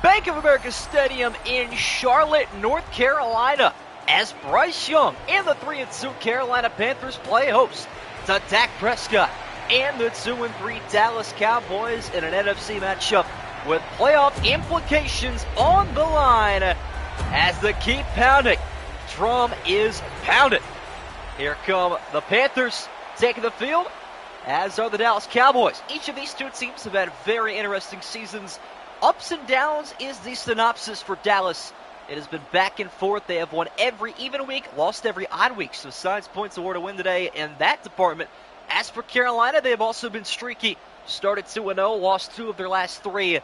Bank of America Stadium in Charlotte, North Carolina, as Bryce Young and the 3-2 Carolina Panthers play host to Dak Prescott and the 2-3 Dallas Cowboys in an NFC matchup with playoff implications on the line as the keep pounding drum is pounded. Here come the Panthers taking the field, as are the Dallas Cowboys. Each of these two teams have had very interesting seasons. Ups and downs is the synopsis for Dallas. It has been back and forth. They have won every even week, lost every odd week. So signs points award a win today in that department. As for Carolina, they have also been streaky. Started 2-0, lost 2 of their last 3.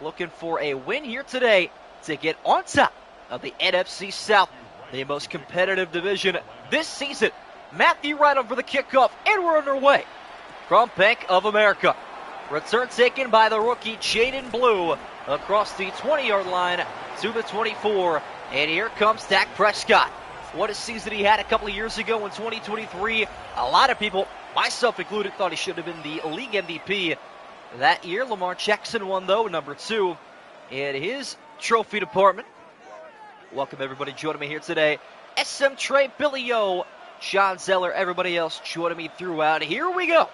Looking for a win here today to get on top of the NFC South, the most competitive division this season. Matthew Rydell for the kickoff, and we're underway from Bank of America. Return taken by the rookie Jaden Blue across the 20-yard line to the 24. And here comes Dak Prescott. What a season he had a couple of years ago in 2023. A lot of people, myself included, thought he should have been the league MVP that year. Lamar Jackson won, though, number 2 in his trophy department. Welcome, everybody, joining me here today. SM Trey, Billy O, Sean Zeller, everybody else joining me throughout. Here we go.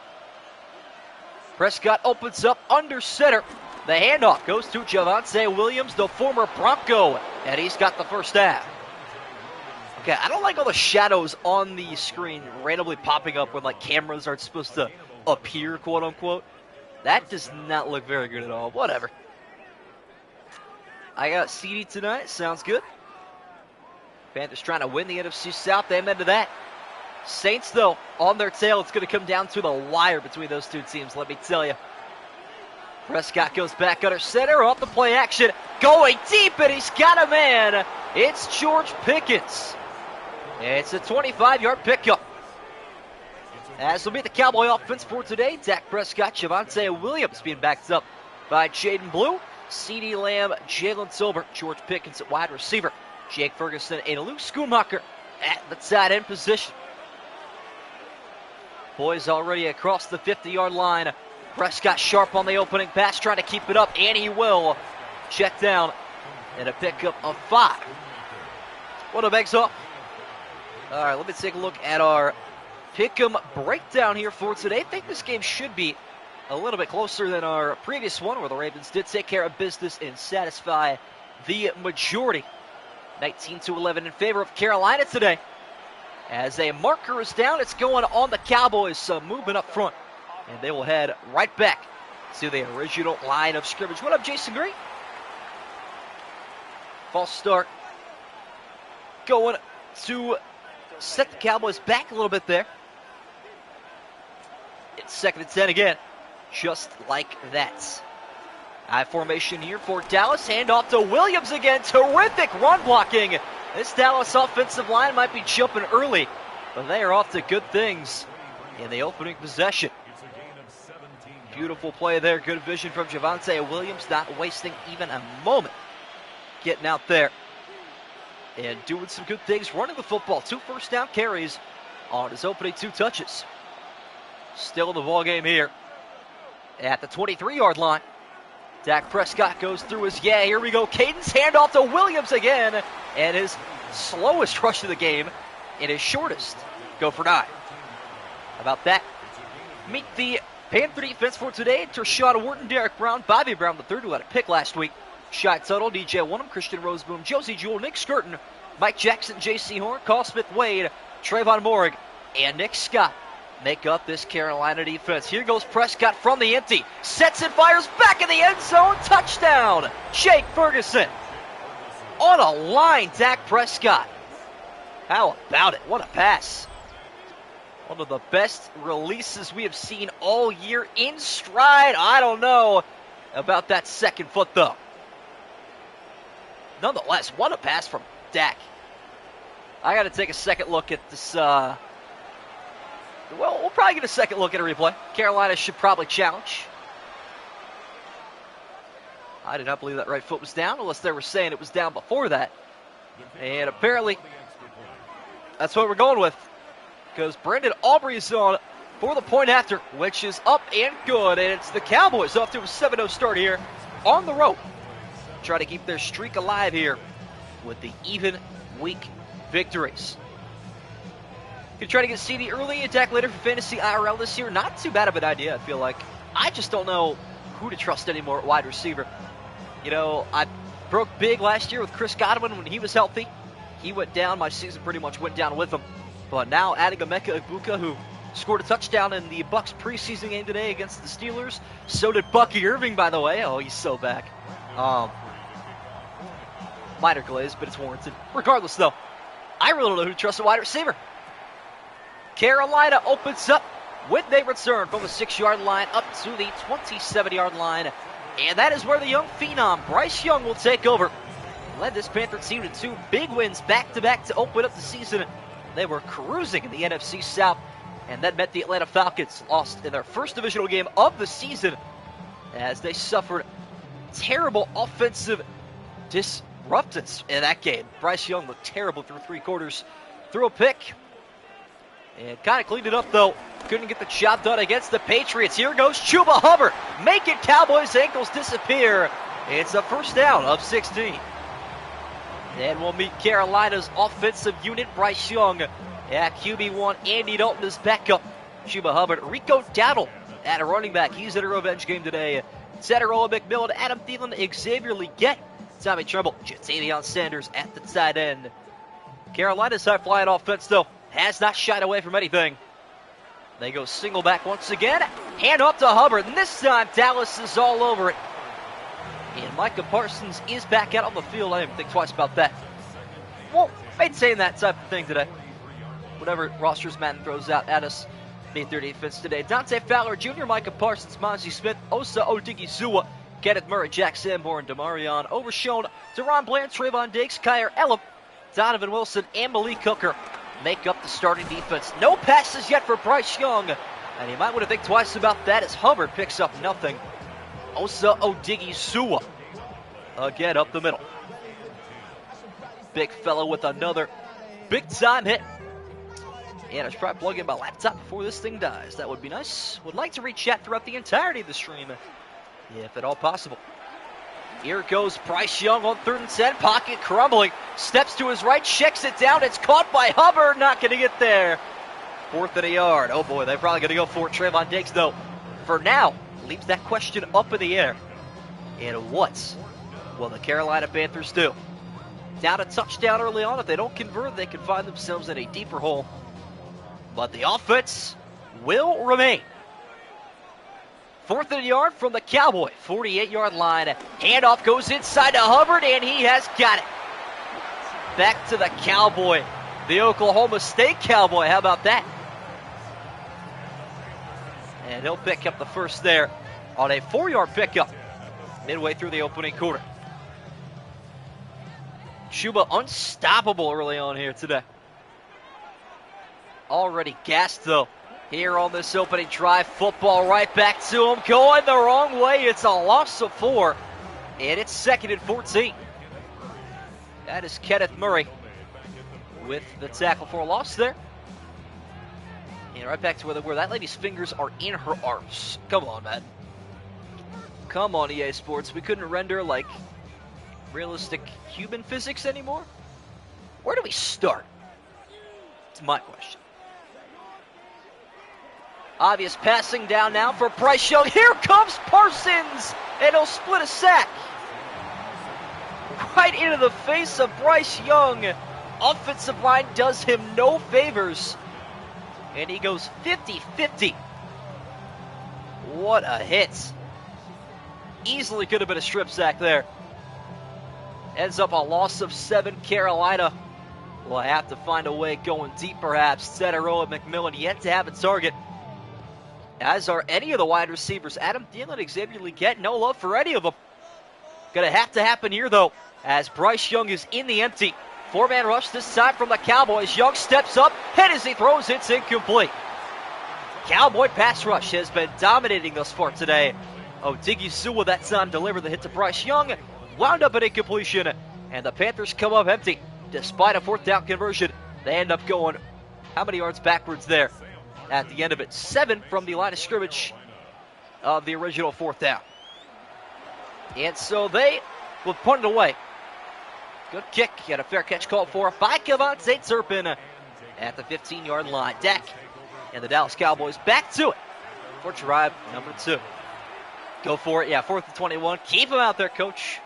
Prescott opens up under center. The handoff goes to Javonte Williams, the former Bronco, and he's got the first down. Okay, I don't like all the shadows on the screen randomly popping up when like cameras aren't supposed to appear, quote unquote. That does not look very good at all. Whatever. I got CD tonight. Sounds good. Panthers trying to win the NFC South. Amen to that. Saints, though, on their tail. It's going to come down to the wire between those two teams, let me tell you. Prescott goes back under center, off the play action, going deep, and he's got a man. It's George Pickens. It's a 25-yard pickup. As will be the Cowboy offense for today, Dak Prescott, Javonte Williams being backed up by Jaden Blue, CeeDee Lamb, Jalen Tolbert, George Pickens at wide receiver, Jake Ferguson and Luke Schoonmaker at the tight end position. Boys already across the 50-yard line. Prescott sharp on the opening pass, trying to keep it up, and he will. Check down and a pickup of 5. What a big off. All right, let me take a look at our pick'em breakdown here for today. I think this game should be a little bit closer than our previous one, where the Ravens did take care of business and satisfy the majority. 19-11 in favor of Carolina today. As a marker is down, it's going on the Cowboys, moving up front. And they will head right back to the original line of scrimmage. What up, Jason Green? False start. Going to set the Cowboys back a little bit there. It's 2nd and 10 again. Just like that. High formation here for Dallas. Handoff to Williams again. Terrific run blocking. This Dallas offensive line might be jumping early, but they are off to good things in the opening possession. Beautiful play there. Good vision from Javonte Williams, not wasting even a moment getting out there and doing some good things, running the football. 2 first down carries on his opening 2 touches. Still in the ball game here at the 23-yard line. Dak Prescott goes through his, here we go. Cadence handoff to Williams again. And his slowest rush of the game and his shortest. Go for 9. How about that? Meet the Panther defense for today. Tershawn Wharton, Derek Brown, Bobby Brown III, who had a pick last week. Shy Tuttle, DJ Wonnum, Christian Roseboom, Josie Jewell, Nick Skirton, Mike Jackson, J.C. Horn, Carl Smith-Wade, Trayvon Morrig, and Nick Scott make up this Carolina defense. Here goes Prescott from the empty. Sets and fires back in the end zone. Touchdown, Jake Ferguson. On a line, Dak Prescott. How about it? What a pass. One of the best releases we have seen all year in stride. I don't know about that second foot, though. Nonetheless, what a pass from Dak. I got to take a second look at this. We'll probably get a second look at a replay. Carolina should probably challenge. I did not believe that right foot was down, unless they were saying it was down before that. And apparently, that's what we're going with. Because Brandon Aubrey is on for the point after, which is up and good. And it's the Cowboys off to a 7-0 start here on the road. try to keep their streak alive here with the even week victories. Could try to get CD early, attack later for Fantasy IRL this year. Not too bad of an idea, I feel like. I just don't know who to trust anymore at wide receiver. You know, I broke big last year with Chris Godwin when he was healthy. He went down. My season pretty much went down with him. But now adding Emeka Egbuka, who scored a touchdown in the Bucs preseason game today against the Steelers. So did Bucky Irving, by the way. Oh, he's so back. Minor glaze, but it's warranted. Regardless, though, I really don't know who to trust at wide receiver. Carolina opens up with a return from the 6-yard line up to the 27-yard line. And that is where the young phenom, Bryce Young, will take over. Led this Panther team to 2 big wins back-to-back to open up the season. They were cruising in the NFC South and then met the Atlanta Falcons, lost in their first divisional game of the season as they suffered terrible offensive disruptance in that game. Bryce Young looked terrible through 3 quarters, threw a pick, and kind of cleaned it up, though. Couldn't get the job done against the Patriots. Here goes Chuba Hubbard, making Cowboys' ankles disappear. It's a first down of 16. And we'll meet Carolina's offensive unit, Bryce Young. At QB1, Andy Dalton is backup. Chuba Hubbard, Rico Dowdle at a running back. He's in a revenge game today. Cetteroa McMillan, Adam Thielen, Xavier Legette, Tommy Tremble, Jatavion Sanders at the tight end. Carolina's high-flying offense, though, has not shied away from anything. They go single back once again. Hand off to Hubbard. And this time, Dallas is all over it. And Micah Parsons is back out on the field. I didn't even think twice about that. Well, maintain that type of thing today. Whatever rosters Madden throws out at us. Made their defense today. Dante Fowler Jr., Micah Parsons, Monzie Smith, Osa Odigizua, Kenneth Murray, Jack Sanborn, Demarion Overshown, Deron Bland, Trayvon Diggs, Kyer Elam, Donovan Wilson, and Malik Hooker make up the starting defense. No passes yet for Bryce Young. And you might want to think twice about that as Hubbard picks up nothing. Osa Odigizua again up the middle. Big fellow with another big-time hit. And I should probably plug in my laptop before this thing dies. That would be nice. Would like to reach chat throughout the entirety of the stream, if at all possible. Here goes Bryce Young on 3rd and 10. Pocket crumbling. Steps to his right, checks it down. It's caught by Hubbard. Not going to get there. 4th and a yard. Oh boy, they're probably going to go for it. Trayvon Diggs, though, for now, leaves that question up in the air. And what will the Carolina Panthers do? Down a touchdown early on. If they don't convert, they can find themselves in a deeper hole. But the offense will remain. 4th and a yard from the Cowboy 48-yard line. Handoff goes inside to Hubbard, and he has got it. Back to the Cowboy, the Oklahoma State Cowboy. How about that? And he'll pick up the first there on a 4-yard pickup midway through the opening quarter. Chuba unstoppable early on here today. Already gassed, though, here on this opening drive. Football right back to him. Going the wrong way. It's a loss of 4. And it's 2nd and 14. That is Kenneth Murray with the tackle for a loss there. And right back to where that lady's fingers are in her arms. Come on, man. Come on, EA Sports. We couldn't render, like, realistic human physics anymore? Where do we start? It's my question. Obvious passing down now for Bryce Young. Here comes Parsons, and he'll split a sack. Right into the face of Bryce Young. Offensive line does him no favors. And he goes 50-50. What a hit. Easily could have been a strip sack there. Ends up a loss of 7. Carolina will have to find a way going deep, perhaps. Cetteroa McMillan yet to have a target. As are any of the wide receivers. Adam Thielen, Xavier Legette, no love for any of them. Gonna have to happen here, though, as Bryce Young is in the empty. 4-man rush this time from the Cowboys. Young steps up, hit as he throws, it's incomplete. Cowboy pass rush has been dominating thus far today. Odigizua that time delivered the hit to Bryce Young. Wound up an incompletion, and the Panthers come up empty. Despite a 4th down conversion, they end up going how many yards backwards there? At the end of it, 7 from the line of scrimmage of the original 4th down. And so they will punt it away. Good kick. Got a fair catch called for by Cavante Turpin at the 15-yard line. Dak and the Dallas Cowboys back to it for drive number 2. Go for it. Yeah, 4th and 21. Keep him out there, coach.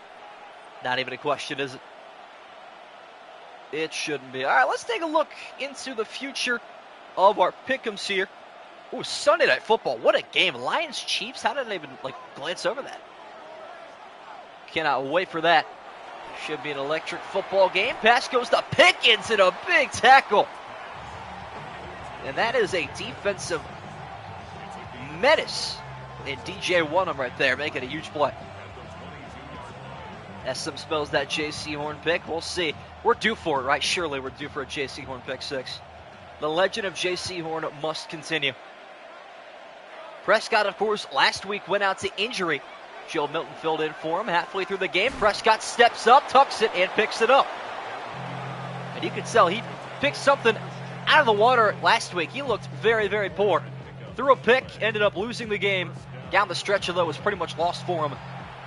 Not even a question, is it? It shouldn't be. All right, let's take a look into the future of our pick'ems here. Ooh, Sunday Night Football. What a game. Lions-Chiefs. How did I even, glance over that? Cannot wait for that. Should be an electric football game. Pass goes to Pickens and a big tackle. And that is a defensive menace. And DJ Wonnum right there making a huge play. As some spells that J.C. Horn pick. We'll see. We're due for it, right? Surely we're due for a J.C. Horn pick 6. The legend of J.C. Horn must continue. Prescott, of course, last week went out to injury. Joe Milton filled in for him halfway through the game. Prescott steps up, tucks it, and picks it up. And you could tell he picked something out of the water last week. He looked very, very poor. Threw a pick, ended up losing the game. Down the stretch, although it was pretty much lost for him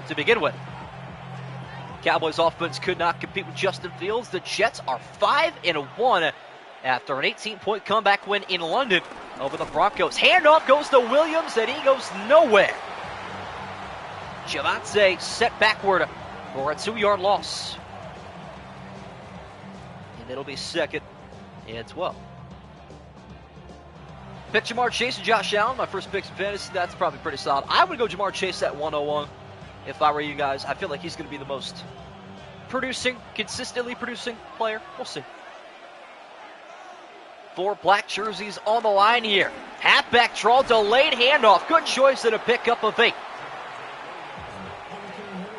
to begin with. Cowboys offense could not compete with Justin Fields. The Jets are 5-1 after an 18-point comeback win in London over the Broncos. Handoff goes to Williams, and he goes nowhere. Javonte set backward for a 2-yard loss. And it'll be 2nd and 12. Pick Jamar Chase and Josh Allen. My first picks in fantasy. That's probably pretty solid. I would go Jamar Chase at 101 if I were you guys. I feel like he's going to be the most consistently producing player. We'll see. 4 black jerseys on the line here. Halfback draw, delayed handoff. Good choice and a pickup of 8.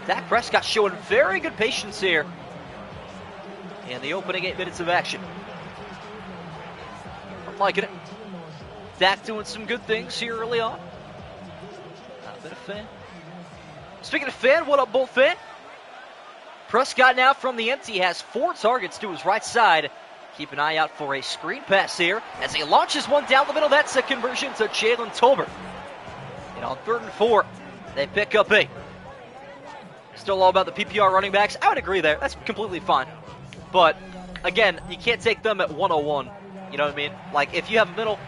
Dak Prescott showing very good patience here in the opening 8 minutes of action. I'm liking it. Dak doing some good things here early on. Not been a fan. Speaking of fan, what up, Bull fan? Prescott now from the empty has 4 targets to his right side. Keep an eye out for a screen pass here as he launches one down the middle. That's a conversion to Jalen Tolbert. And on 3rd and 4, they pick up 8. Still all about the PPR running backs. I would agree there. That's completely fine. But, again, you can't take them at 101. You know what I mean? Like, if you have a middle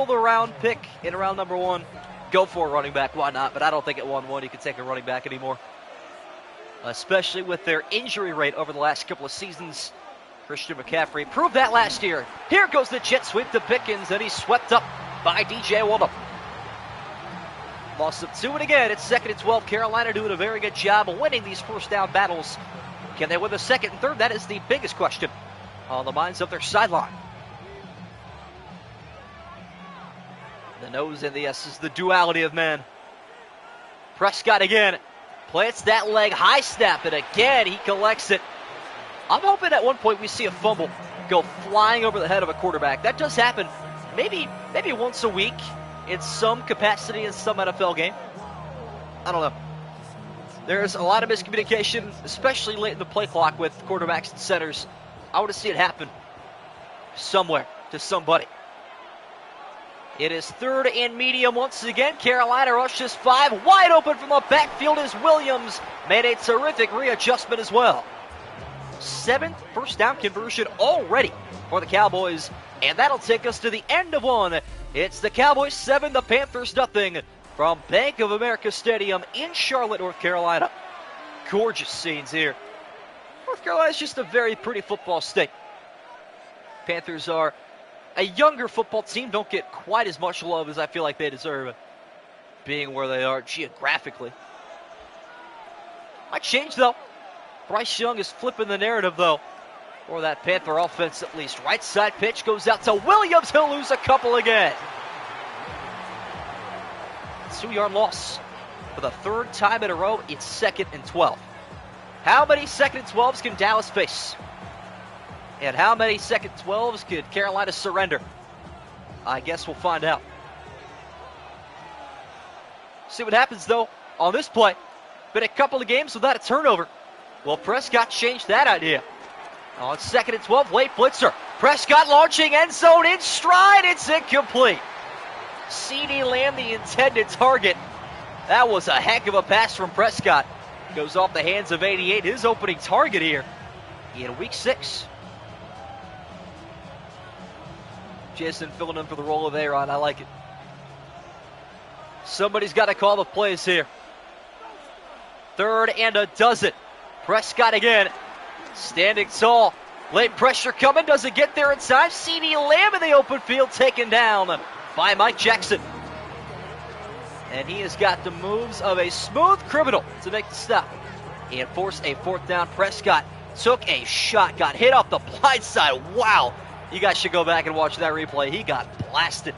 of the round pick in round number 1, go for a running back. Why not? But I don't think at 1-1 you can take a running back anymore. Especially with their injury rate over the last couple of seasons. Christian McCaffrey proved that last year. Here goes the jet sweep to Pickens, and he's swept up by DJ Wonnum. Loss of 2, and again, it's 2nd and 12. Carolina doing a very good job of winning these first down battles. Can they win the 2nd and 3rd? That is the biggest question on the minds of their sideline. The nose and the S is the duality of man. Prescott again plants that leg, high snap, and again he collects it. I'm hoping at one point we see a fumble go flying over the head of a quarterback. That does happen maybe once a week in some capacity in some NFL game. I don't know. There's a lot of miscommunication, especially late in the play clock with quarterbacks and centers. I want to see it happen somewhere to somebody. It is 3rd and medium once again. Carolina rushes 5. Wide open from the backfield is Williams. Made a terrific readjustment as well. 7th first down conversion already for the Cowboys. And that'll take us to the end of 1. It's the Cowboys 7, the Panthers nothing from Bank of America Stadium in Charlotte, North Carolina. Gorgeous scenes here. North Carolina's just a very pretty football state. Panthers are a younger football team, don't get quite as much love as I feel like they deserve, being where they are geographically. Might change, though. Bryce Young is flipping the narrative, though, for that Panther offense at least. Right side pitch goes out to Williams. He'll lose a couple again. 2-yard loss for the 3rd time in a row. It's 2nd and 12. How many 2nd and 12s can Dallas face? And how many 2nd 12s could Carolina surrender? I guess we'll find out. See what happens, though, on this play. Been a couple of games without a turnover. Well, Prescott changed that idea. On 2nd and 12, late blitzer. Prescott launching end zone in stride. It's incomplete. CeeDee Lamb, the intended target. That was a heck of a pass from Prescott. Goes off the hands of 88, his opening target here in week 6. Jason filling in for the role of A-Rod. I like it. Somebody's got to call the plays here. 3rd and a dozen. Prescott again. Standing tall. Late pressure coming. Doesn't get there in time. CeeDee Lamb in the open field. Taken down by Mike Jackson. And he has got the moves of a smooth criminal to make the stop and force a 4th down. Prescott took a shot. Got hit off the blind side. Wow. You guys should go back and watch that replay. He got blasted.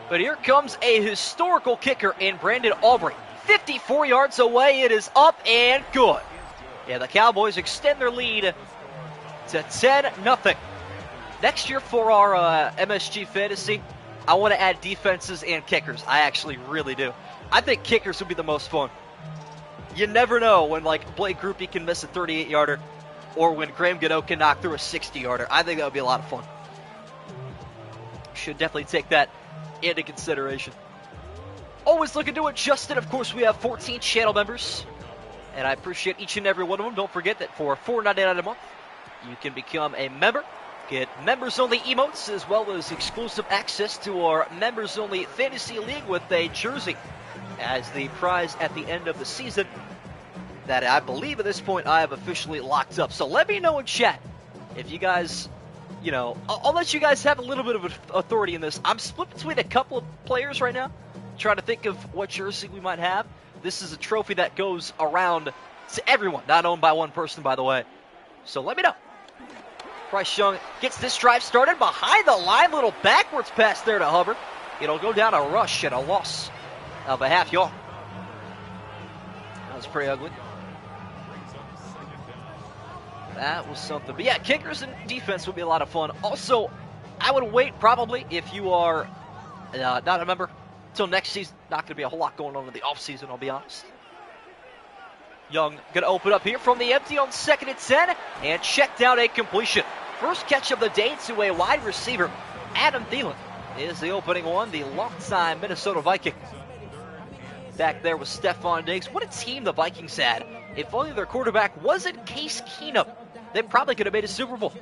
But here comes a historical kicker in Brandon Aubrey. 54 yards away. It is up and good. Yeah, the Cowboys extend their lead to 10-0. Next year for our MSG Fantasy, I want to add defenses and kickers. I actually really do. I think kickers would be the most fun. You never know when, like, Blake Groupie can miss a 38-yarder or when Graham Gano can knock through a 60-yarder. I think that would be a lot of fun. Should definitely take that into consideration. Always looking to adjust it. Of course, we have 14 channel members, and I appreciate each and every one of them. Don't forget that for $4.99 a month, you can become a member. Get members-only emotes as well as exclusive access to our members-only fantasy league with a jersey as the prize at the end of the season that I believe at this point I have officially locked up. So let me know in chat if you guys, you know, I'll let you guys have a little bit of authority in this. I'm split between a couple of players right now, trying to think of what jersey we might have. This is a trophy that goes around to everyone, not owned by one person, by the way. So let me know. Bryce Young gets this drive started behind the line. Little backwards pass there to Hubbard. It'll go down a rush and a loss of a half yard. That was pretty ugly. That was something. But yeah, kickers and defense would be a lot of fun. Also, I would wait probably if you are not a member until next season. Not going to be a whole lot going on in the offseason, I'll be honest. Young going to open up here from the empty on 2nd and 10 and check down a completion. First catch of the day to a wide receiver. Adam Thielen is the opening one, the longtime Minnesota Viking. Back there with Stephon Diggs. What a team the Vikings had. If only their quarterback wasn't Case Keenum, they probably could have made a Super Bowl.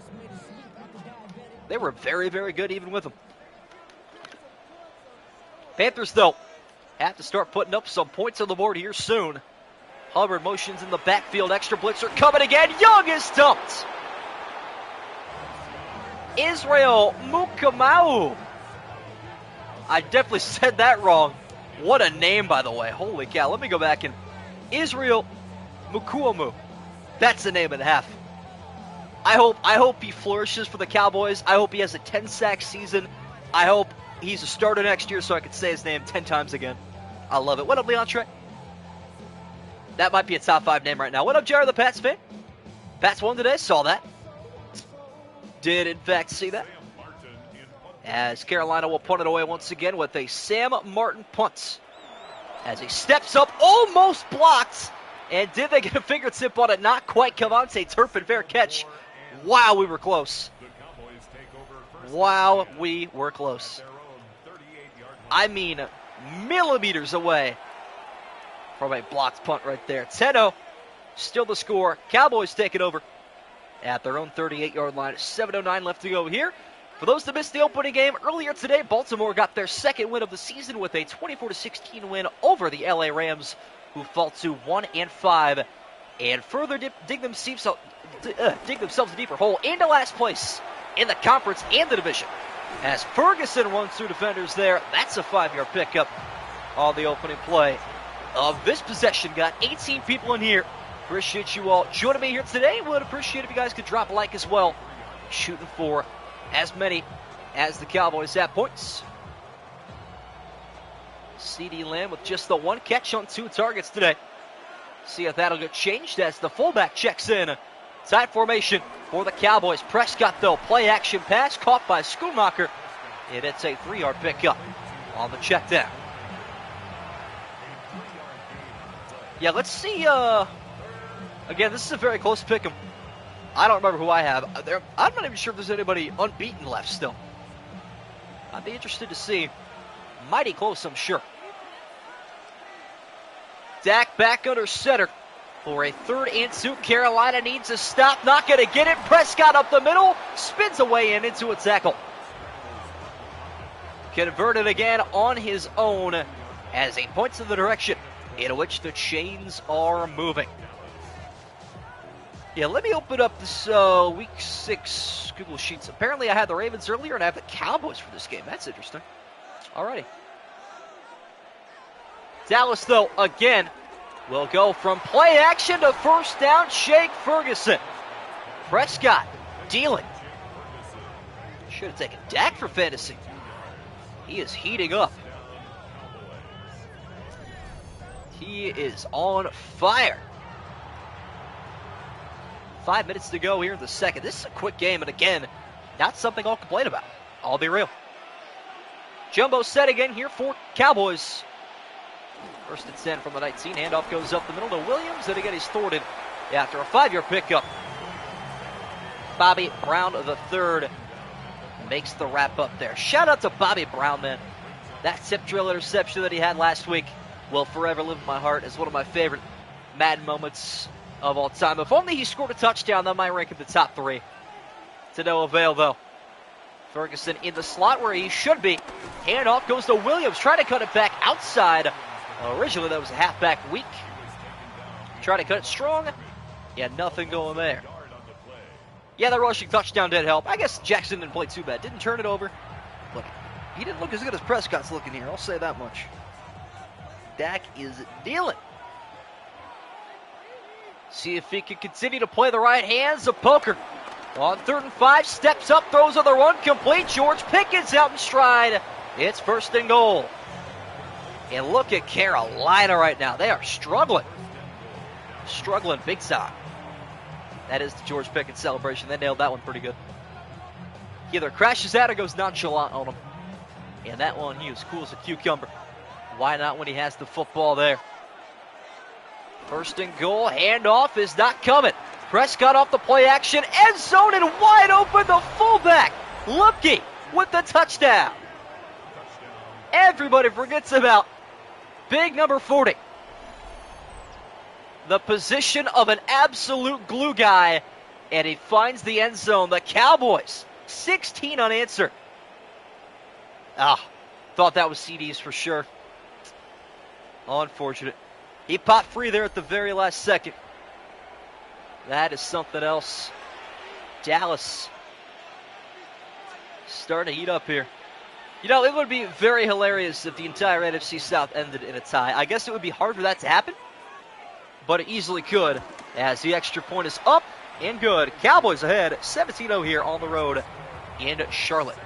They were very, very good even with him. Panthers, though, have to start putting up some points on the board here soon. Hubbard motions in the backfield. Extra blitzer coming again. Young is stumped. Israel Mukamau. I definitely said that wrong. What a name, by the way. Holy cow. Let me go back and... Israel Mukuamu. That's the name of the half. I hope he flourishes for the Cowboys. I hope he has a 10-sack season. I hope he's a starter next year so I can say his name 10 times again. I love it. What up, Leon Trey? That might be a top 5 name right now. What up, Jared, the Pats fan? Pats won today. Saw that. Did, in fact, see that. As Carolina will punt it away once again with a Sam Martin punt. As he steps up, almost blocked. And did they get a fingertip on it? Not quite. Cavante Turpin, fair catch. Wow, we were close. Wow, we were close. I mean, millimeters away from a blocked punt right there. 10-0, still the score. Cowboys take it over at their own 38-yard line. 7:09 left to go here. For those that missed the opening game earlier today, Baltimore got their second win of the season with a 24-16 win over the LA Rams, who fall to 1-5 and further dig themselves a deeper hole into last place in the conference and the division. As Ferguson runs through defenders there, that's a 5-yard pickup on the opening play of this possession. Got 18 people in here. Appreciate you all joining me here today. Would appreciate if you guys could drop a like as well. Shooting for as many as the Cowboys have points. CeeDee Lamb with just the 1 catch on 2 targets today. See if that'll get changed as the fullback checks in. Tight formation for the Cowboys. Prescott, though, play action pass caught by Schoonmaker. And it's a 3-yard pickup on the check down. Yeah, let's see. Again, this is a very close pick 'em. I don't remember who I have. I'm not even sure if there's anybody unbeaten left still. I'd be interested to see. Mighty close, I'm sure. Dak back under center for a 3rd and 2. Carolina needs a stop. Not going to get it. Prescott up the middle. Spins away and into a tackle. Converted again on his own as he points in the direction in which the chains are moving. Yeah, let me open up this Week 6 Google Sheets. Apparently I had the Ravens earlier and I have the Cowboys for this game. That's interesting. Alrighty. Dallas, though, again, will go from play action to first down. Shake Ferguson. Prescott dealing. Should have taken Dak for fantasy. He is heating up. He is on fire. 5 minutes to go here in the second. This is a quick game, and again, not something I'll complain about. I'll be real. Jumbo set again here for Cowboys. 1st and 10 from the 19. Handoff goes up the middle to Williams, and again he's thwarted after a 5-yard pickup. Bobby Brown III makes the wrap up there. Shout out to Bobby Brown, man. That tip drill interception that he had last week will forever live in my heart as one of my favorite Madden moments of all time. If only he scored a touchdown, that might rank in the top 3. To no avail, though. Ferguson in the slot where he should be. Handoff goes to Williams, trying to cut it back outside. Originally, that was a halfback weak. Trying to cut it strong. Yeah, nothing going there. Yeah, the rushing touchdown did help. I guess Jackson didn't play too bad. Didn't turn it over. But he didn't look as good as Prescott's looking here. I'll say that much. Dak is dealing. See if he can continue to play the right hands of poker. On 3rd and 5, steps up, throws on the run, complete. George Pickens out in stride. It's 1st and goal. And look at Carolina right now. They are struggling. Struggling big time. That is the George Pickens celebration. They nailed that one pretty good. He either crashes out or goes nonchalant on him. And that one, he was cool as a cucumber. Why not when he has the football there? 1st and goal. Handoff is not coming. Prescott off the play action. End zone and wide open. The fullback, Lupke, with the touchdown. Everybody forgets about big number 40. The position of an absolute glue guy, and he finds the end zone. The Cowboys, 16 unanswered. Thought that was CDs for sure. Unfortunate. He popped free there at the very last second. That is something else. Dallas starting to heat up here. You know, it would be very hilarious if the entire NFC South ended in a tie. I guess it would be hard for that to happen, but it easily could, as the extra point is up and good. Cowboys ahead, 17-0 here on the road in Charlotte.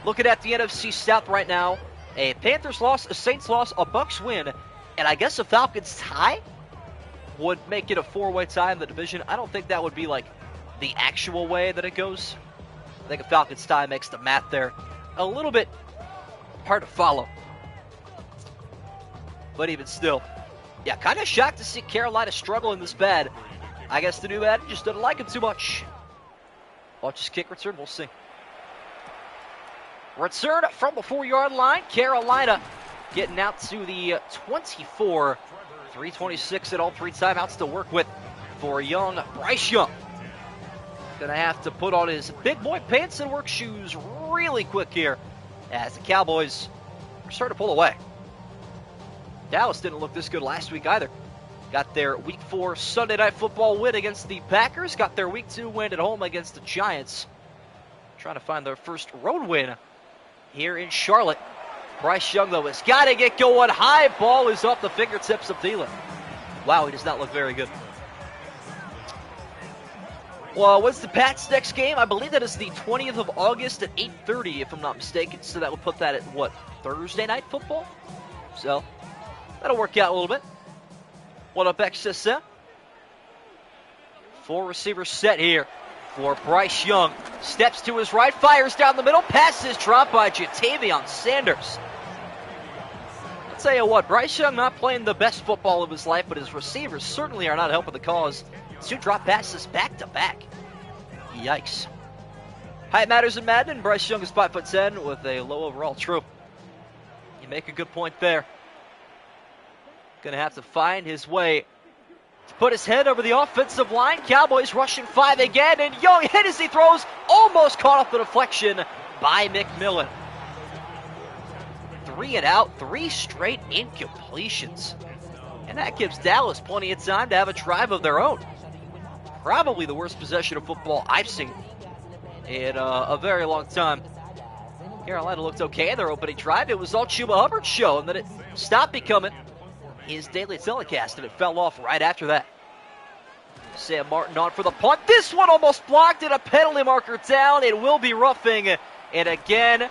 Looking at the NFC South right now, a Panthers loss, a Saints loss, a Bucs win, and I guess a Falcons tie would make it a 4-way tie in the division. I don't think that would be like the actual way that it goes. I think a Falcons tie makes the math there a little bit hard to follow. But even still, yeah, kind of shocked to see Carolina struggling this bad. I guess the new Madden just doesn't like him too much. Watch his kick return, we'll see. Return from the 4-yard line. Carolina getting out to the 24. 3:26 at all 3 timeouts to work with for young Bryce Young. Gonna have to put on his big boy pants and work shoes really quick here as the Cowboys are starting to pull away. Dallas didn't look this good last week either. Got their Week 4 Sunday Night Football win against the Packers. Got their Week 2 win at home against the Giants. Trying to find their first road win here in Charlotte. Bryce Young, though, has got to get going. High ball is off the fingertips of Thielen. Wow, he does not look very good. Well, what's the Pats' next game? I believe that is the 20th of August at 8:30, if I'm not mistaken. So that would put that at, what, Thursday Night Football? So that'll work out a little bit. What up, XSM? 4 receivers set here for Bryce Young. Steps to his right, fires down the middle. Passes dropped by Jatavion Sanders. I'll tell you what, Bryce Young not playing the best football of his life, but his receivers certainly are not helping the cause. 2 drop passes back to back. Yikes. Height matters in Madden. Bryce Young is 5'10" with a low overall. True. You make a good point there. Going to have to find his way to put his head over the offensive line. Cowboys rushing 5 again, and Young hit as he throws, almost caught off the deflection by McMillan. 3 and out, 3 straight incompletions. And that gives Dallas plenty of time to have a drive of their own. Probably the worst possession of football I've seen in a very long time. Carolina looked okay in their opening drive. It was all Chuba Hubbard's show, and then it stopped becoming his daily telecast, and it fell off right after that. Sam Martin on for the punt. This one almost blocked, and a penalty marker down. It will be roughing, and again,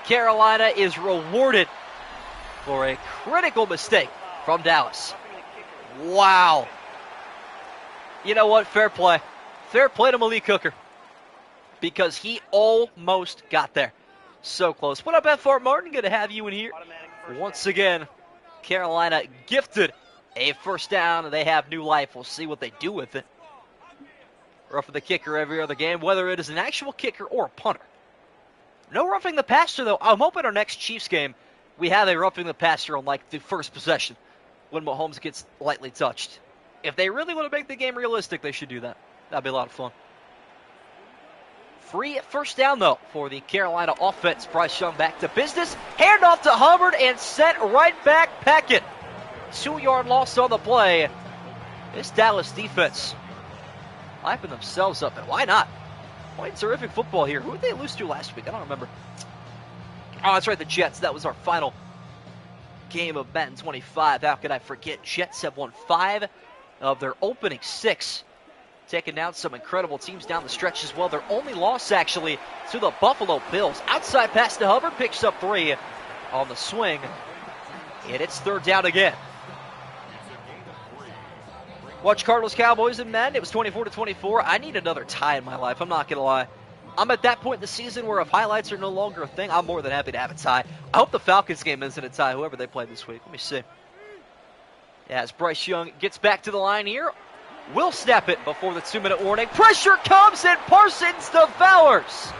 Carolina is rewarded for a critical mistake from Dallas. Wow. You know what? Fair play. Fair play to Malik Hooker, because he almost got there. So close. What up, F.R. Martin? Good to have you in here. Once again, Carolina gifted a first down, and they have new life. We'll see what they do with it. Roughing the kicker every other game, whether it is an actual kicker or a punter. No roughing the passer, though. I'm hoping our next Chiefs game, we have a roughing the passer on, like, the first possession when Mahomes gets lightly touched. If they really want to make the game realistic, they should do that. That'd be a lot of fun. Free first down, though, for the Carolina offense. Bryce Young back to business. Handoff to Hubbard and sent right back Peckett. 2-yard loss on the play. This Dallas defense hyping themselves up, and why not? Playing terrific football here. Who did they lose to last week? I don't remember. Oh, that's right, the Jets. That was our final game of Madden 25. How could I forget? Jets have won 5 of their opening 6. Taking down some incredible teams down the stretch as well. Their only loss, actually, to the Buffalo Bills. Outside pass to Hubbard, picks up 3 on the swing. And it's third down again. Watch Cardinals Cowboys in Madden. It was 24-24. I need another tie in my life. I'm not going to lie. I'm at that point in the season where if highlights are no longer a thing, I'm more than happy to have a tie. I hope the Falcons game isn't a tie, whoever they play this week. Let me see. As Bryce Young gets back to the line here, will snap it before the 2-minute warning. Pressure comes, and Parsons devours.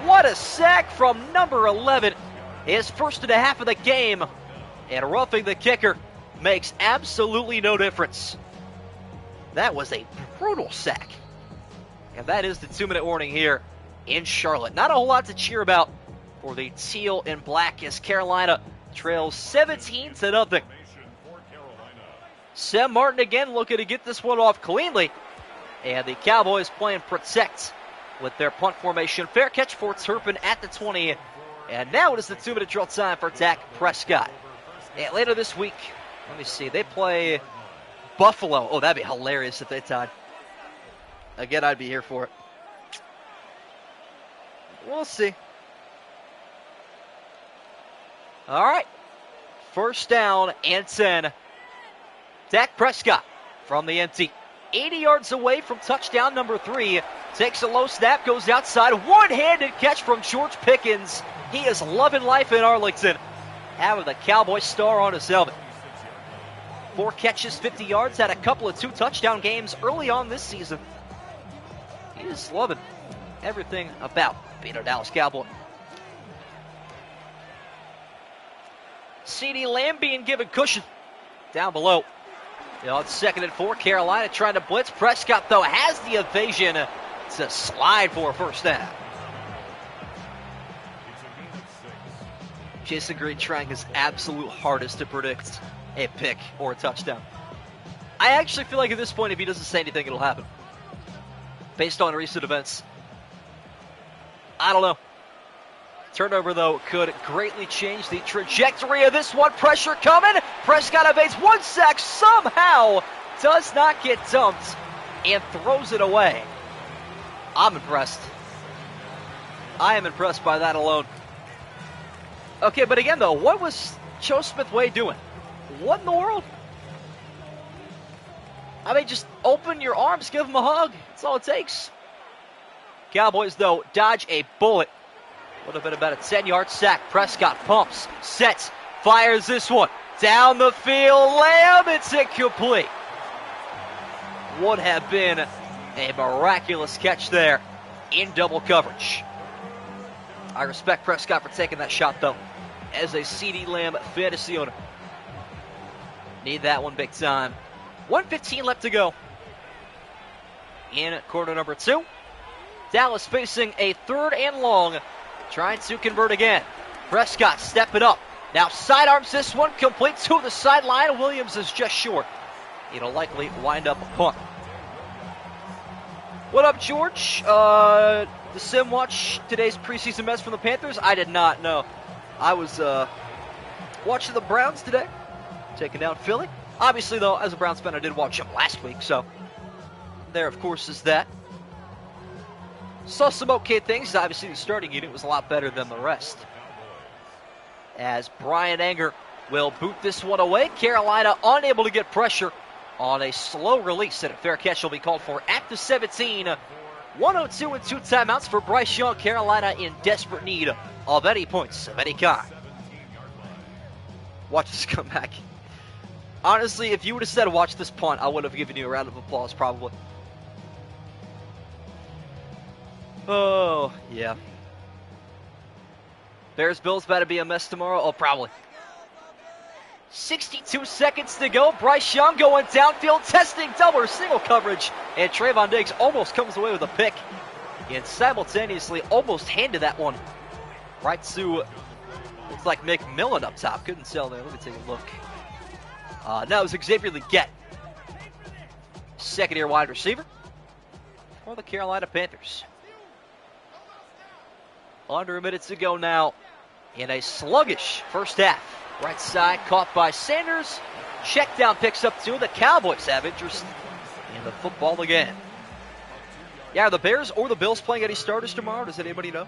What a sack from number 11. His first and a half of the game. And roughing the kicker makes absolutely no difference. That was a brutal sack. And that is the 2-minute warning here in Charlotte. Not a whole lot to cheer about for the teal and black as Carolina trails 17-0. Sam Martin again looking to get this one off cleanly. And the Cowboys playing protect with their punt formation. Fair catch for Turpin at the 20. And now it is the 2-minute drill time for Dak Prescott. And later this week, let me see, they play Buffalo. Oh, that'd be hilarious if they tied. Again, I'd be here for it. We'll see. All right. First down and 10. Dak Prescott from the empty. 80 yards away from touchdown number 3. Takes a low snap, goes outside. One-handed catch from George Pickens. He is loving life in Arlington. Having the Cowboy star on his helmet. 4 catches, 50 yards. Had a couple of 2-touchdown games early on this season. He is loving everything about being a Dallas Cowboy. CeeDee Lamb being given cushion down below. It's 2nd and 4. Carolina trying to blitz. Prescott, though, has the evasion to slide for a first down. Jason Green trying his absolute hardest to predict a pick or a touchdown. I actually feel like at this point, if he doesn't say anything, it'll happen. Based on recent events. I don't know. Turnover, though, could greatly change the trajectory of this one. Pressure coming. Prescott evades 1 sack. Somehow does not get dumped and throws it away. I'm impressed. I am impressed by that alone. Okay, but again, though, what was Joe Smith-Way doing? What in the world? I mean, just open your arms, give him a hug. That's all it takes. Cowboys, though, dodge a bullet. Would have been about a 10-yard sack. Prescott pumps, sets, fires this one. Down the field, Lamb, it's incomplete. Would have been a miraculous catch there in double coverage. I respect Prescott for taking that shot, though, as a CeeDee Lamb fantasy owner. Need that one big time. 1:15 left to go in quarter number 2. Dallas facing a 3rd and long, trying to convert again. Prescott stepping up. Now sidearms this one, complete to the sideline. Williams is just short. It'll likely wind up a punt. What up, George? The Sim watch today's preseason mess from the Panthers? I did not, no. I was watching the Browns today, taking down Philly. Obviously, though, as a Browns fan, I did watch them last week, so there, of course, is that. Saw some okay things. Obviously, the starting unit was a lot better than the rest. As Brian Anger will boot this one away. Carolina unable to get pressure on a slow release, and a fair catch will be called for at the 17. 1:02 and 2 timeouts for Bryce Young. Carolina in desperate need of any points of any kind. Watch this come back. Honestly, if you would have said watch this punt, I would have given you a round of applause probably. Oh, yeah. Bears-Bills about to be a mess tomorrow? Oh, probably. 62 seconds to go. Bryce Young going downfield, testing double or single coverage. And Trayvon Diggs almost comes away with a pick. And simultaneously almost handed that one right to, looks like McMillan up top. Couldn't tell there. Let me take a look. No, it was Xavier Legette. Second-year wide receiver for the Carolina Panthers. Under a minute to go now in a sluggish first half. Right side caught by Sanders. Check down picks up 2. The Cowboys have interest in the football again. Yeah, are the Bears or the Bills playing any starters tomorrow? Does anybody know?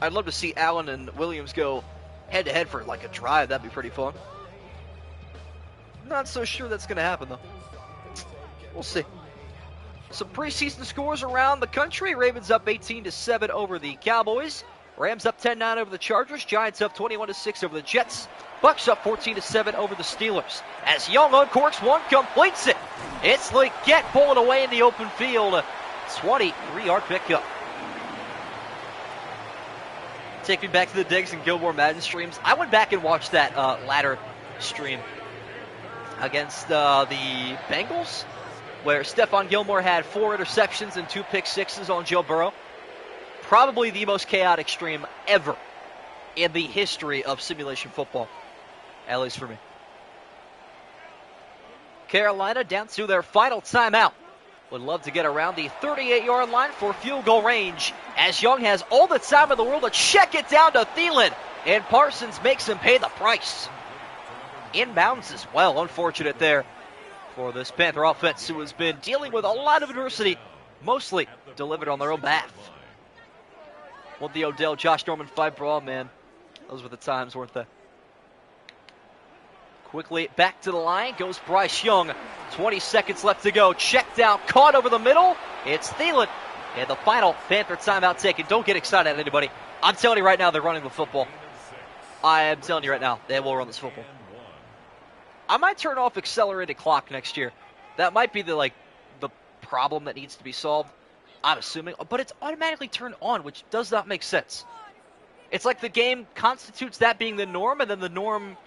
I'd love to see Allen and Williams go head-to-head for like a drive. That'd be pretty fun. Not so sure that's going to happen, though. We'll see. Some preseason scores around the country. Ravens up 18-7 over the Cowboys. Rams up 10-9 over the Chargers. Giants up 21-6 over the Jets. Bucks up 14-7 over the Steelers. As Young uncorks one, completes it. It's Legette pulling away in the open field. 23-yard pickup. Take me back to the Diggs and Gilmore Madden streams. I went back and watched that latter stream against the Bengals, where Stephon Gilmore had 4 interceptions and 2 pick sixes on Joe Burrow. Probably the most chaotic stream ever in the history of simulation football, at least for me. Carolina down to their final timeout. Would love to get around the 38-yard line for field goal range, as Young has all the time in the world to check it down to Thielen, and Parsons makes him pay the price. Inbounds as well. Unfortunate there for this Panther offense, who has been dealing with a lot of adversity, mostly delivered on their own behalf. Well, the Odell, Josh Norman 5 brawl, man. Those were the times, weren't they? Quickly back to the line goes Bryce Young. 20 seconds left to go. Check down, caught over the middle. It's Thielen. And the final Panther timeout taken. Don't get excited, anybody. I'm telling you right now, they're running the football. I am telling you right now, they will run this football. I might turn off accelerated clock next year. That might be the problem that needs to be solved, I'm assuming. But it's automatically turned on, which does not make sense. It's like the game constitutes that being the norm, and then the norm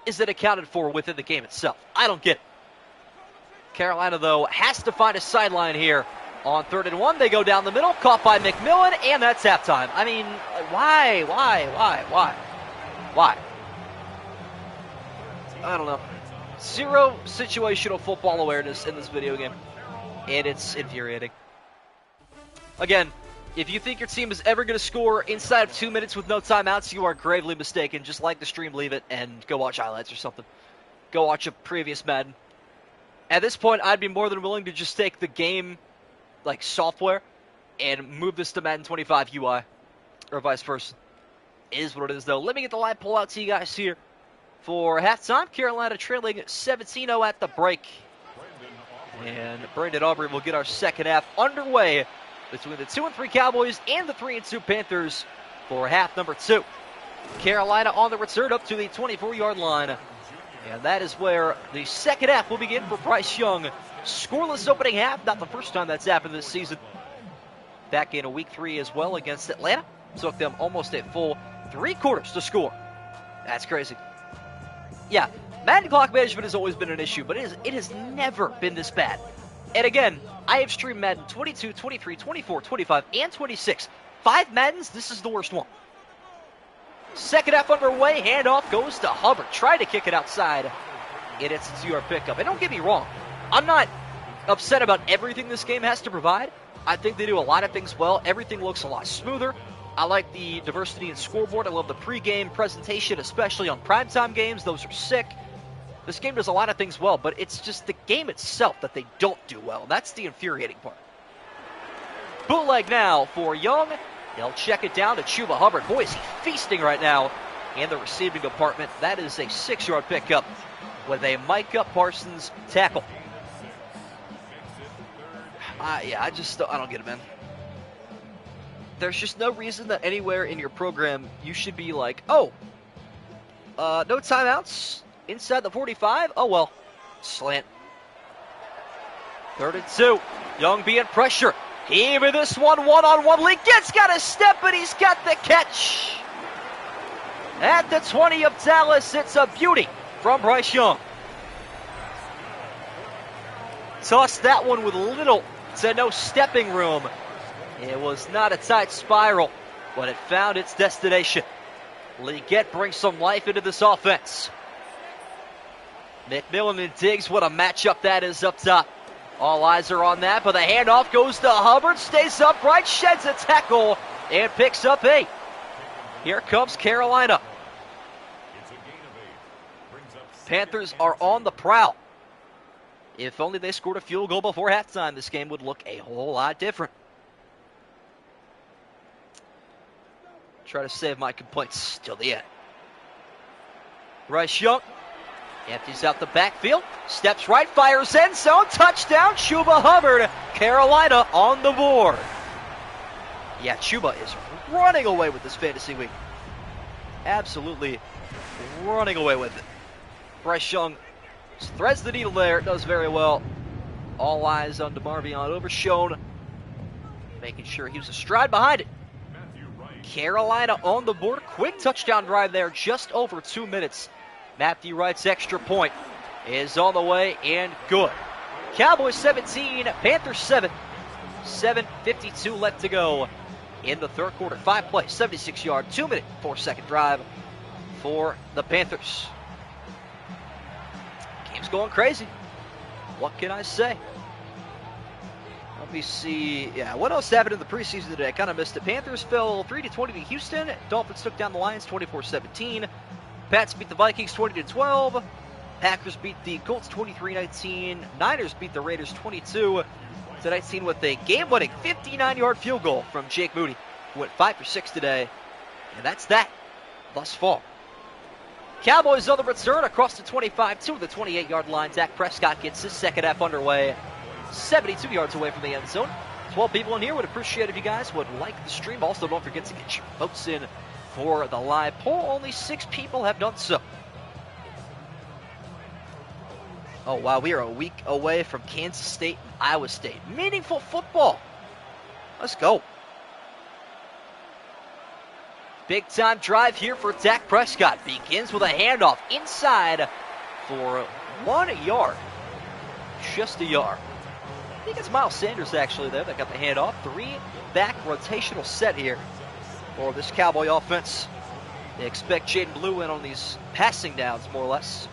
isn't accounted for within the game itself. I don't get it. Carolina, though, has to find a sideline here. On 3rd and 1, they go down the middle, caught by McMillan, and that's halftime. I mean, why? I don't know. Zero situational football awareness in this video game, and it's infuriating. Again, if you think your team is ever going to score inside of 2 minutes with no timeouts, you are gravely mistaken. Just like the stream, leave it, and go watch highlights or something. Go watch a previous Madden. At this point, I'd be more than willing to just take the game, software, and move this to Madden 25 UI, or vice versa. It is what it is, though. Let me get the live pull out to you guys here for halftime. Carolina trailing 17-0 at the break. And Brandon Aubrey will get our second half underway between the 2-3 Cowboys and the 3-2 Panthers for half number 2. Carolina on the return up to the 24-yard line. And that is where the second half will begin for Bryce Young. Scoreless opening half, not the first time that's happened this season. Back in week 3 as well against Atlanta. Took them almost a full 3 quarters to score. That's crazy. Yeah, Madden clock management has always been an issue, but it has never been this bad. And again, I have streamed Madden 22, 23, 24, 25, and 26. 5 Maddens, this is the worst one. Second half underway, handoff goes to Hubbard. Tried to kick it outside. It's a 2-yard pickup. And don't get me wrong, I'm not upset about everything this game has to provide. I think they do a lot of things well. Everything looks a lot smoother. I like the diversity in scoreboard. I love the pregame presentation, especially on primetime games. Those are sick. This game does a lot of things well, but it's just the game itself that they don't do well. That's the infuriating part. Bootleg now for Young. They'll check it down to Chuba Hubbard. Boy, is he feasting right now in the receiving department. That is a 6-yard pickup with a Micah Parsons tackle. I don't get it, man. There's just no reason that anywhere in your program you should be like, no timeouts inside the 45. Oh, well, slant. 3rd and 2. Young being pressure. Even this one-on-one league. Got a step, and he's got the catch. At the 20 of Dallas, it's a beauty from Bryce Young. Tossed that one with little to no stepping room. It was not a tight spiral, but it found its destination. Leggett brings some life into this offense. McMillan and Diggs, what a matchup that is up top. All eyes are on that, but the handoff goes to Hubbard, stays upright, sheds a tackle, and picks up 8. Here comes Carolina. Panthers are on the prowl. If only they scored a field goal before halftime, this game would look a whole lot different. Try to save my complaints till the end. Bryce Young empties out the backfield, steps right, fires end zone, touchdown, Chuba Hubbard. Carolina on the board. Yeah, Chuba is running away with this fantasy week. Absolutely running away with it. Bryce Young threads the needle there, does very well. All eyes on DeMarvion Overshone, making sure he was astride behind it. Carolina on the board. Quick touchdown drive there, just over 2 minutes. Matthew Wright's extra point is on the way and good. Cowboys 17, Panthers 7. 7:52 left to go in the third quarter. 5 plays, 76-yard, 2-minute, 4-second drive for the Panthers. Game's going crazy. What can I say? Let me see. Yeah, what else happened in the preseason today? I kind of missed it. Panthers fell 3-20 to Houston. Dolphins took down the Lions 24-17. Pats beat the Vikings 20-12. Packers beat the Colts 23-19. Niners beat the Raiders 22-19 with a game-winning 59-yard field goal from Jake Moody, who went 5 for 6 today. And that's that thus far. Cowboys on the return across the 25 to the 28-yard line. Dak Prescott gets his second half underway. 72 yards away from the end zone. 12 people in here. Would appreciate if you guys would like the stream. Also, don't forget to get your votes in for the live poll. Only 6 people have done so. Oh, wow. We are a week away from Kansas State and Iowa State. Meaningful football. Let's go. Big time drive here for Dak Prescott. Begins with a handoff inside for 1 yard. Just a yard. I think it's Miles Sanders actually there that got the handoff. 3-back rotational set here for this Cowboy offense. They expect Jaden Blue in on these passing downs more or less.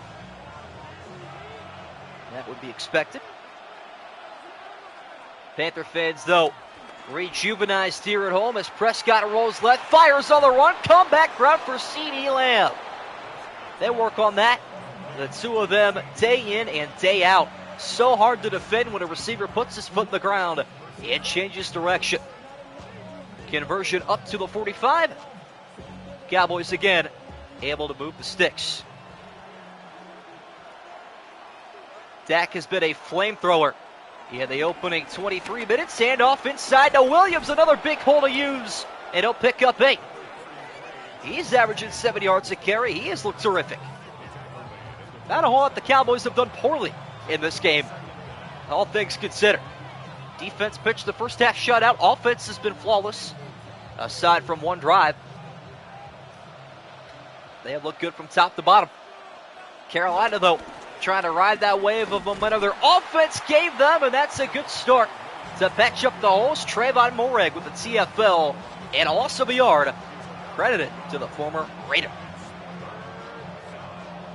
That would be expected. Panther fans though rejuvenized here at home as Prescott rolls left, fires on the run, comeback route for CeeDee Lamb. They work on that, the two of them, day in and day out. So hard to defend when a receiver puts his foot in the ground and changes direction. Conversion up to the 45. Cowboys again able to move the sticks. Dak has been a flamethrower in the opening 23 minutes. Handoff inside to Williams, another big hole to use, and he'll pick up 8. He's averaging 7 yards a carry. He has looked terrific. Not a whole lot the Cowboys have done poorly in this game, all things considered. Defense pitched the first half shutout. Offense has been flawless, aside from one drive. They have looked good from top to bottom. Carolina, though, trying to ride that wave of momentum their offense gave them, and that's a good start to patch up the holes. Trayvon Moreg with the TFL, and a loss of a yard, credited to the former Raider.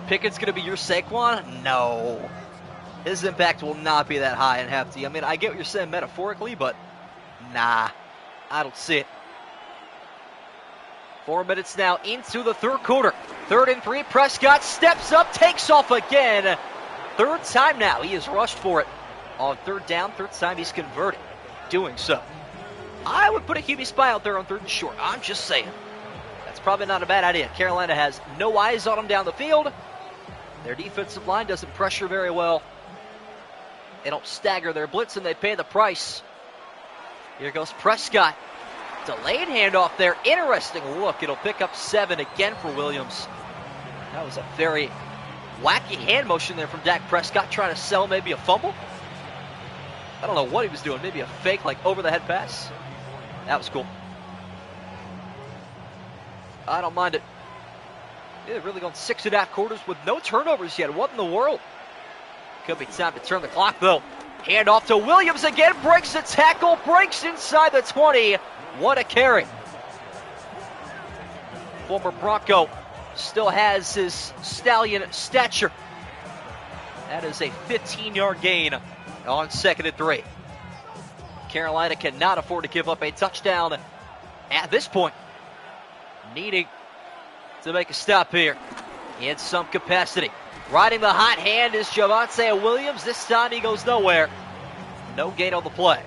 Pickett's going to be your Saquon? No. His impact will not be that high in half T. I mean, I get what you're saying metaphorically, but nah, I don't see it. 4 minutes now into the third quarter. 3rd and 3. Prescott steps up, takes off again. 3rd time now. He has rushed for it on 3rd down. 3rd time he's converted doing so. I would put a QB spy out there on 3rd and short. I'm just saying. That's probably not a bad idea. Carolina has no eyes on him down the field. Their defensive line doesn't pressure very well. They don't stagger their blitz, and they pay the price. Here goes Prescott. Delayed handoff there. Interesting look. It'll pick up 7 again for Williams. That was a very wacky hand motion there from Dak Prescott, trying to sell maybe a fumble. I don't know what he was doing. Maybe a fake, like, over-the-head pass. That was cool. I don't mind it. They've really gone 6.5 quarters with no turnovers yet. What in the world? Could be time to turn the clock, though. Hand off to Williams again. Breaks the tackle. Breaks inside the 20. What a carry. Former Bronco still has his stallion stature. That is a 15-yard gain on 2nd and 3. Carolina cannot afford to give up a touchdown at this point. Needing to make a stop here in some capacity. Riding the hot hand is Javonte Williams. This time he goes nowhere. No gain on the play.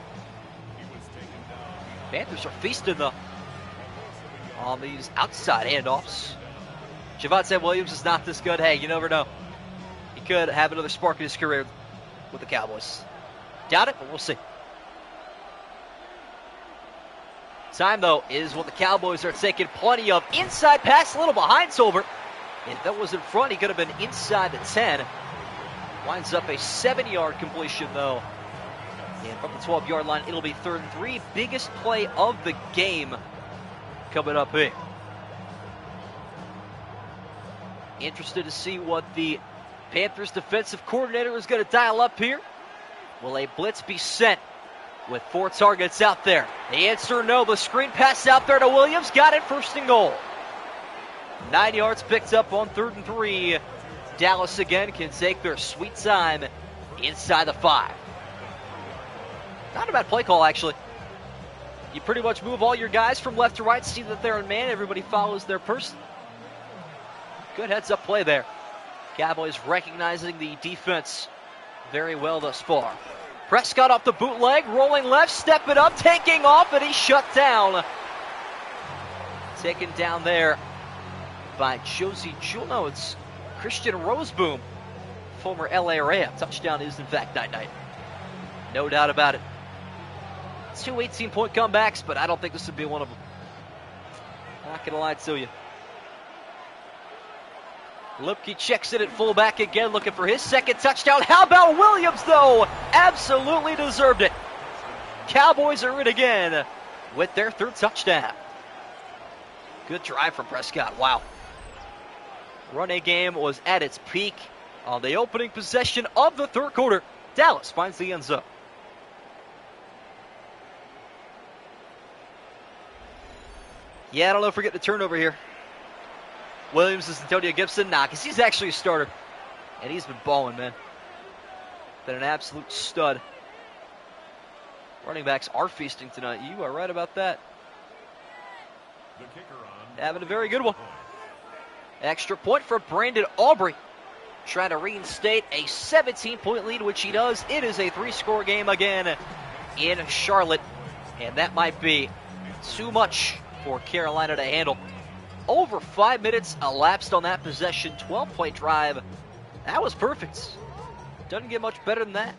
Panthers are feasting, though, on these outside handoffs. Javonte Williams is not this good. Hey, you never know. He could have another spark in his career with the Cowboys. Doubt it, but we'll see. Time, though, is what the Cowboys are taking plenty of. Inside pass, a little behind Tolbert. If that was in front, he could have been inside the 10. Winds up a 7-yard completion, though. And from the 12-yard line, it'll be 3rd and 3. Biggest play of the game coming up here. Interested to see what the Panthers defensive coordinator is going to dial up here. Will a blitz be sent with 4 targets out there? The answer, no. The screen pass out there to Williams. Got it, 1st and goal. 9 yards picked up on 3rd and 3. Dallas again can take their sweet time inside the 5. Not a bad play call, actually. You pretty much move all your guys from left to right, see that they're in man. Everybody follows their person. Good heads-up play there. Cowboys recognizing the defense very well thus far. Prescott off the bootleg, rolling left, stepping up, taking off, and he's shut down. Taken down there by Josie Jewell. No, it's Christian Roseboom, former LA Ram. Touchdown is, in fact, night-night. No doubt about it. 2 18-point comebacks, but I don't think this would be one of them. Not going to lie to you. Lipke checks it at fullback again, looking for his 2nd touchdown. How about Williams, though? Absolutely deserved it. Cowboys are in again with their 3rd touchdown. Good drive from Prescott. Wow. Running game was at its peak on the opening possession of the 3rd quarter. Dallas finds the end zone. Yeah, I don't know if we're getting a turnover here. Williams is Antonio Gibson. Nah, because he's actually a starter. And he's been balling, man. Been an absolute stud. Running backs are feasting tonight. You are right about that. Having a very good one. Extra point for Brandon Aubrey. Trying to reinstate a 17-point lead, which he does. It is a 3-score game again in Charlotte. And that might be too much for Carolina to handle. Over 5 minutes elapsed on that possession. 12-play drive. That was perfect. Doesn't get much better than that.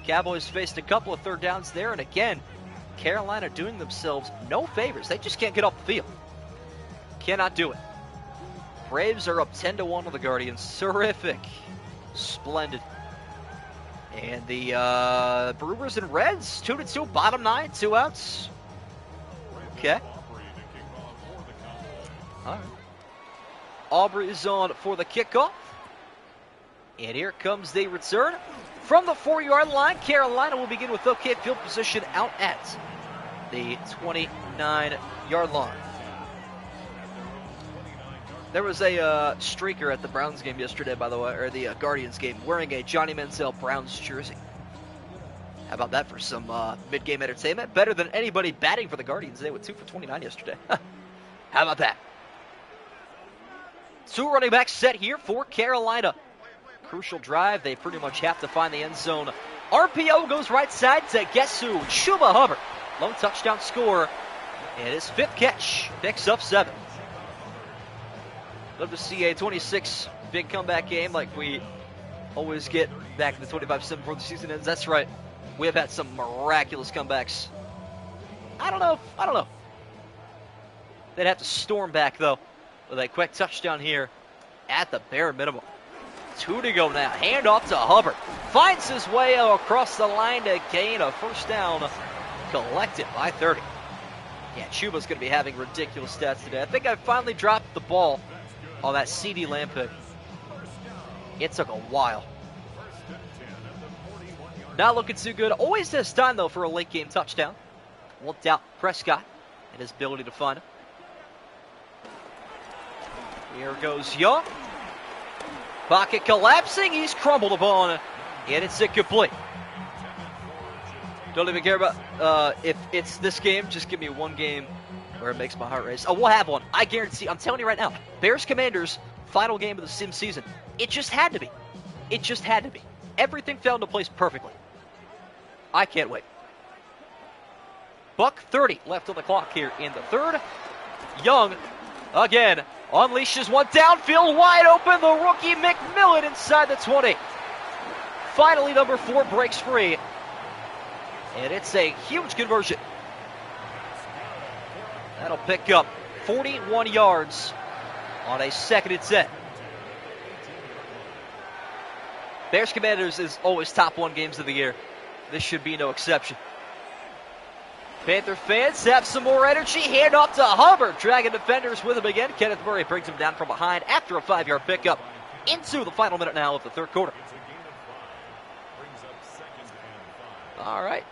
Cowboys faced a couple of 3rd downs there. And again, Carolina doing themselves no favors. They just can't get off the field. Cannot do it. Braves are up 10-1 on the Guardians. Terrific. Splendid. And the Brewers and Reds, 2-2, bottom 9, 2 outs. Okay. All right. Aubrey is on for the kickoff. And here comes the return. From the 4-yard line, Carolina will begin with okay field position out at the 29-yard line. There was a streaker at the Browns game yesterday, by the way, or the Guardians game, wearing a Johnny Manziel Browns jersey. How about that for some mid-game entertainment? Better than anybody batting for the Guardians. They went 2 for 29 yesterday. How about that? 2 running backs set here for Carolina. Crucial drive. They pretty much have to find the end zone. RPO goes right side to guess who? Chuba Hubbard. Lone touchdown score. And his 5th catch picks up 7. Love to see a 26 big comeback game like we always get back in the 25-7 before the season ends. That's right. We have had some miraculous comebacks. I don't know. They'd have to storm back, though, with a quick touchdown here at the bare minimum. 2 to go now. Hand off to Hubbard. Finds his way across the line to gain a first down. Collected by 30. Yeah, Chuba's going to be having ridiculous stats today. I think I finally dropped the ball on that CD Lamb pick. It took a while. Not looking too good. Always has time, though, for a late-game touchdown. Won't doubt Prescott and his ability to find him. Here goes Young. Pocket collapsing. He's crumbled upon, and it's incomplete. Don't even care about if it's this game. Just give me one game where it makes my heart race. Oh, we'll have one. I guarantee. I'm telling you right now. Bears-Commanders, final game of the sim season. It just had to be. It just had to be. Everything fell into place perfectly. I can't wait. Buck 30 left on the clock here in the 3rd. Young, again, unleashes one downfield, wide open. The rookie McMillan inside the 20. Finally, number 4 breaks free. And it's a huge conversion. That'll pick up 41 yards on a 2nd and 10. Bears-Commanders is always top 1 games of the year. This should be no exception. Panther fans have some more energy. Hand off to Hubbard. Dragging defenders with him again. Kenneth Murray brings him down from behind after a 5-yard pickup into the final minute now of the 3rd quarter. All right.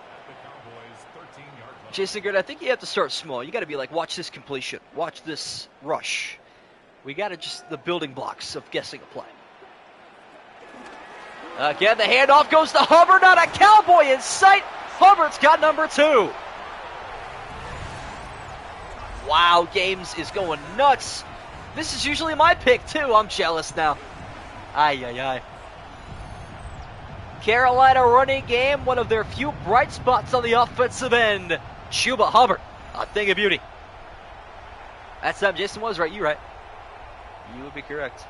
Jason Gerd, I think you have to start small. You got to be like, watch this completion. Watch this rush. We got to just the building blocks of guessing a play. Again, the handoff goes to Hubbard. Not a Cowboy in sight. Hubbard's got number 2. Wow, Games is going nuts. This is usually my pick, too. I'm jealous now. Ay. Carolina running game, one of their few bright spots on the offensive end. Chuba Hubbard, a thing of beauty. That time Jason was right. You right. You would be correct.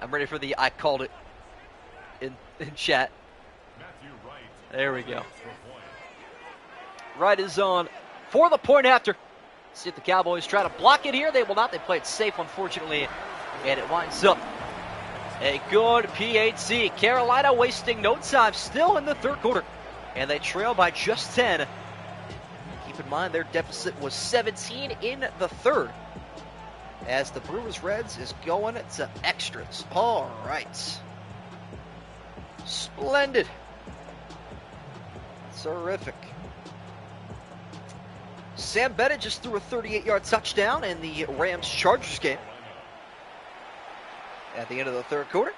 I'm ready for the I called it in chat. There we go. Wright is on for the point after. See if the Cowboys try to block it here. They will not. They play it safe, unfortunately. And it winds up a good PAT. Carolina wasting no time. Still in the 3rd quarter. And they trail by just 10. Keep in mind their deficit was 17 in the 3rd. As the Brewers-Reds is going to extras. All right. Splendid. Terrific. Sam Bennett just threw a 38-yard touchdown in the Rams-Chargers game at the end of the 3rd quarter.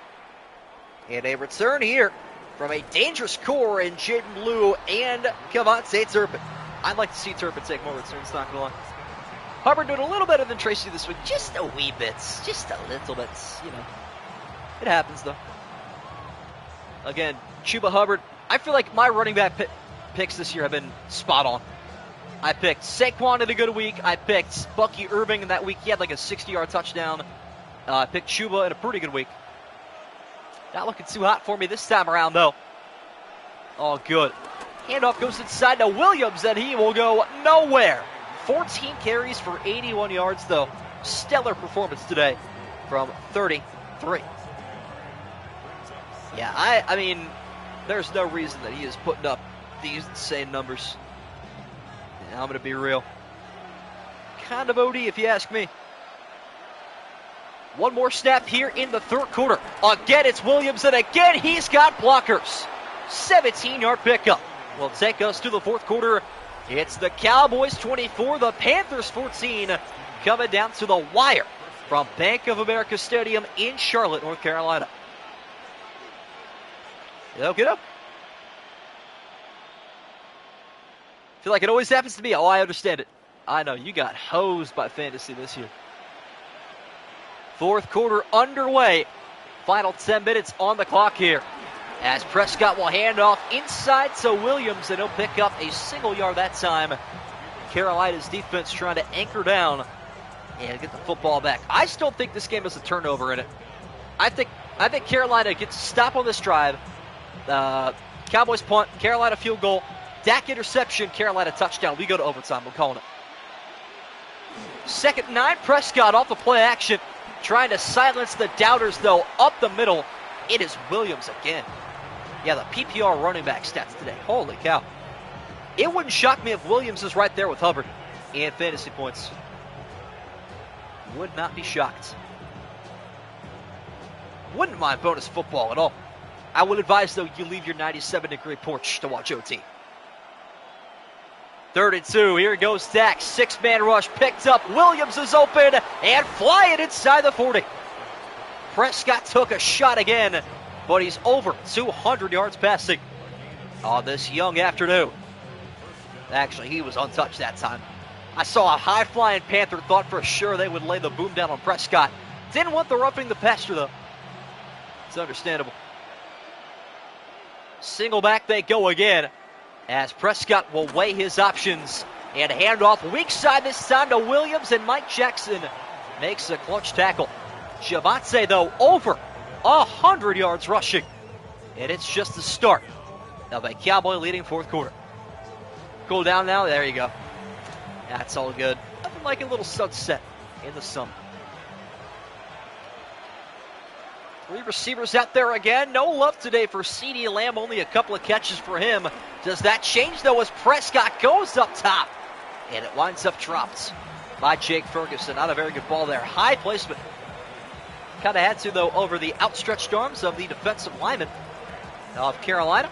And a return here from a dangerous core in Jaden Blue and Cavante Turpin. I'd like to see Turpin take more returns, not gonna lie. Hubbard doing a little better than Tracy this week. Just a wee bit. Just a little bit. You know. It happens, though. Again, Chuba Hubbard. I feel like my running back picks this year have been spot on. I picked Saquon in a good week. I picked Bucky Irving in that week. He had like a 60-yard touchdown. I picked Chuba in a pretty good week. Not looking too hot for me this time around, though. Oh, good. Handoff goes inside to Williams, and he will go nowhere. 14 carries for 81 yards, though. Stellar performance today from 33. Yeah, I mean, there's no reason that he is putting up these insane numbers. And I'm going to be real. kind of OD if you ask me. One more snap here in the third quarter. Again, it's Williams, and again, he's got blockers. 17-yard pickup will take us to the fourth quarter. It's the Cowboys 24, the Panthers 14, coming down to the wire from Bank of America Stadium in Charlotte, North Carolina. Get up. Feel like it always happens to me. Oh, I understand it. I know, you got hosed by fantasy this year. Fourth quarter underway. Final 10 minutes on the clock here. As Prescott will hand off inside to Williams, and he'll pick up a single yard that time. Carolina's defense trying to anchor down and get the football back. I still think this game has a turnover in it. I think Carolina gets a stop on this drive. Cowboys punt, Carolina field goal, Dak interception, Carolina touchdown. We go to overtime. We're calling it. 2nd and 9, Prescott off the play action. Trying to silence the doubters, though, up the middle. It is Williams again. Yeah, the PPR running back stats today. Holy cow. It wouldn't shock me if Williams is right there with Hubbard in fantasy points. Would not be shocked. Wouldn't mind bonus football at all. I would advise, though, you leave your 97-degree porch to watch OT. 3rd and 2. Here goes Dak. 6-man rush picked up. Williams is open and flying inside the 40. Prescott took a shot again, but he's over 200 yards passing on this young afternoon. Actually, he was untouched that time. I saw a high-flying Panther, thought for sure they would lay the boom down on Prescott. Didn't want the roughing the passer, though. It's understandable. Single back they go again, as Prescott will weigh his options and hand off weak side this time to Williams, and Mike Jackson makes a clutch tackle. Javonte, though, over 100 yards rushing, and it's just the start of a Cowboy leading fourth quarter. Cool down now. There you go. That's all good. Nothing like a little sunset in the sun. 3 receivers out there again. No love today for CeeDee Lamb. Only a couple of catches for him. Does that change, though, as Prescott goes up top? And it winds up dropped by Jake Ferguson. Not a very good ball there. High placement. Kind of had to, though, over the outstretched arms of the defensive lineman of Carolina.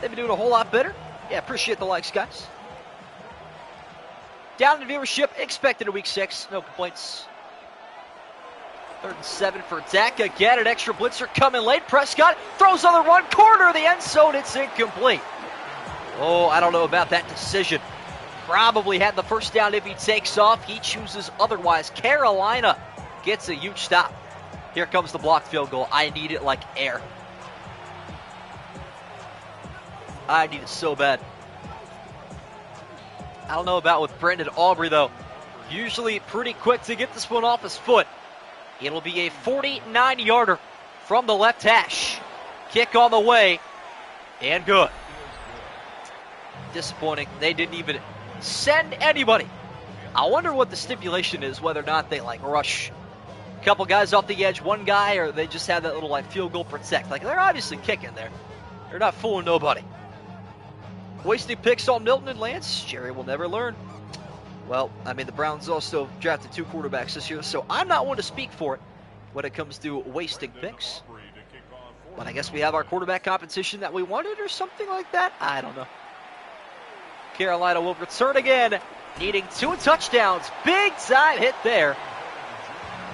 They've been doing a whole lot better. Yeah, appreciate the likes, guys. Down in viewership, expected in week 6. No complaints. 3rd and 7 for Dak. Again, an extra blitzer coming late. Prescott throws on the run, corner of the end zone. It's incomplete. Oh, I don't know about that decision. Probably had the first down if he takes off. He chooses otherwise. Carolina gets a huge stop. Here comes the blocked field goal. I need it like air. I need it so bad. I don't know about with Brendan Aubrey, though. Usually pretty quick to get this one off his foot. It'll be a 49-yarder from the left hash. Kick on the way, and good. Disappointing. They didn't even send anybody. I wonder what the stipulation is, whether or not they rush a couple guys off the edge, one guy, or they just have that little field goal protect. They're obviously kicking there. They're not fooling nobody. Wasting picks on Milton and Lance. Jerry will never learn. Well, the Browns also drafted 2 quarterbacks this year, so I'm not one to speak for it when it comes to wasting picks. But I guess we have our quarterback competition that we wanted or something like that. I don't know. Carolina will return again, needing 2 touchdowns. Big time hit there.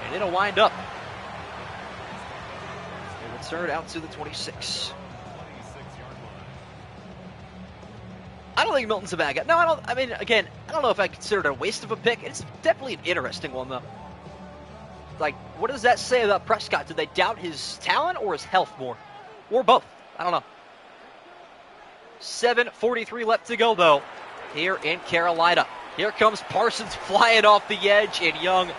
And it'll wind up. They return out to the 26. I don't think Milton's a bad guy. No, I don't. Again, I don't know if I consider it a waste of a pick. It's definitely an interesting one, though. What does that say about Prescott? Did they doubt his talent or his health more? Or both? I don't know. 7:43 left to go, though, here in Carolina. Here comes Parsons flying off the edge, and Young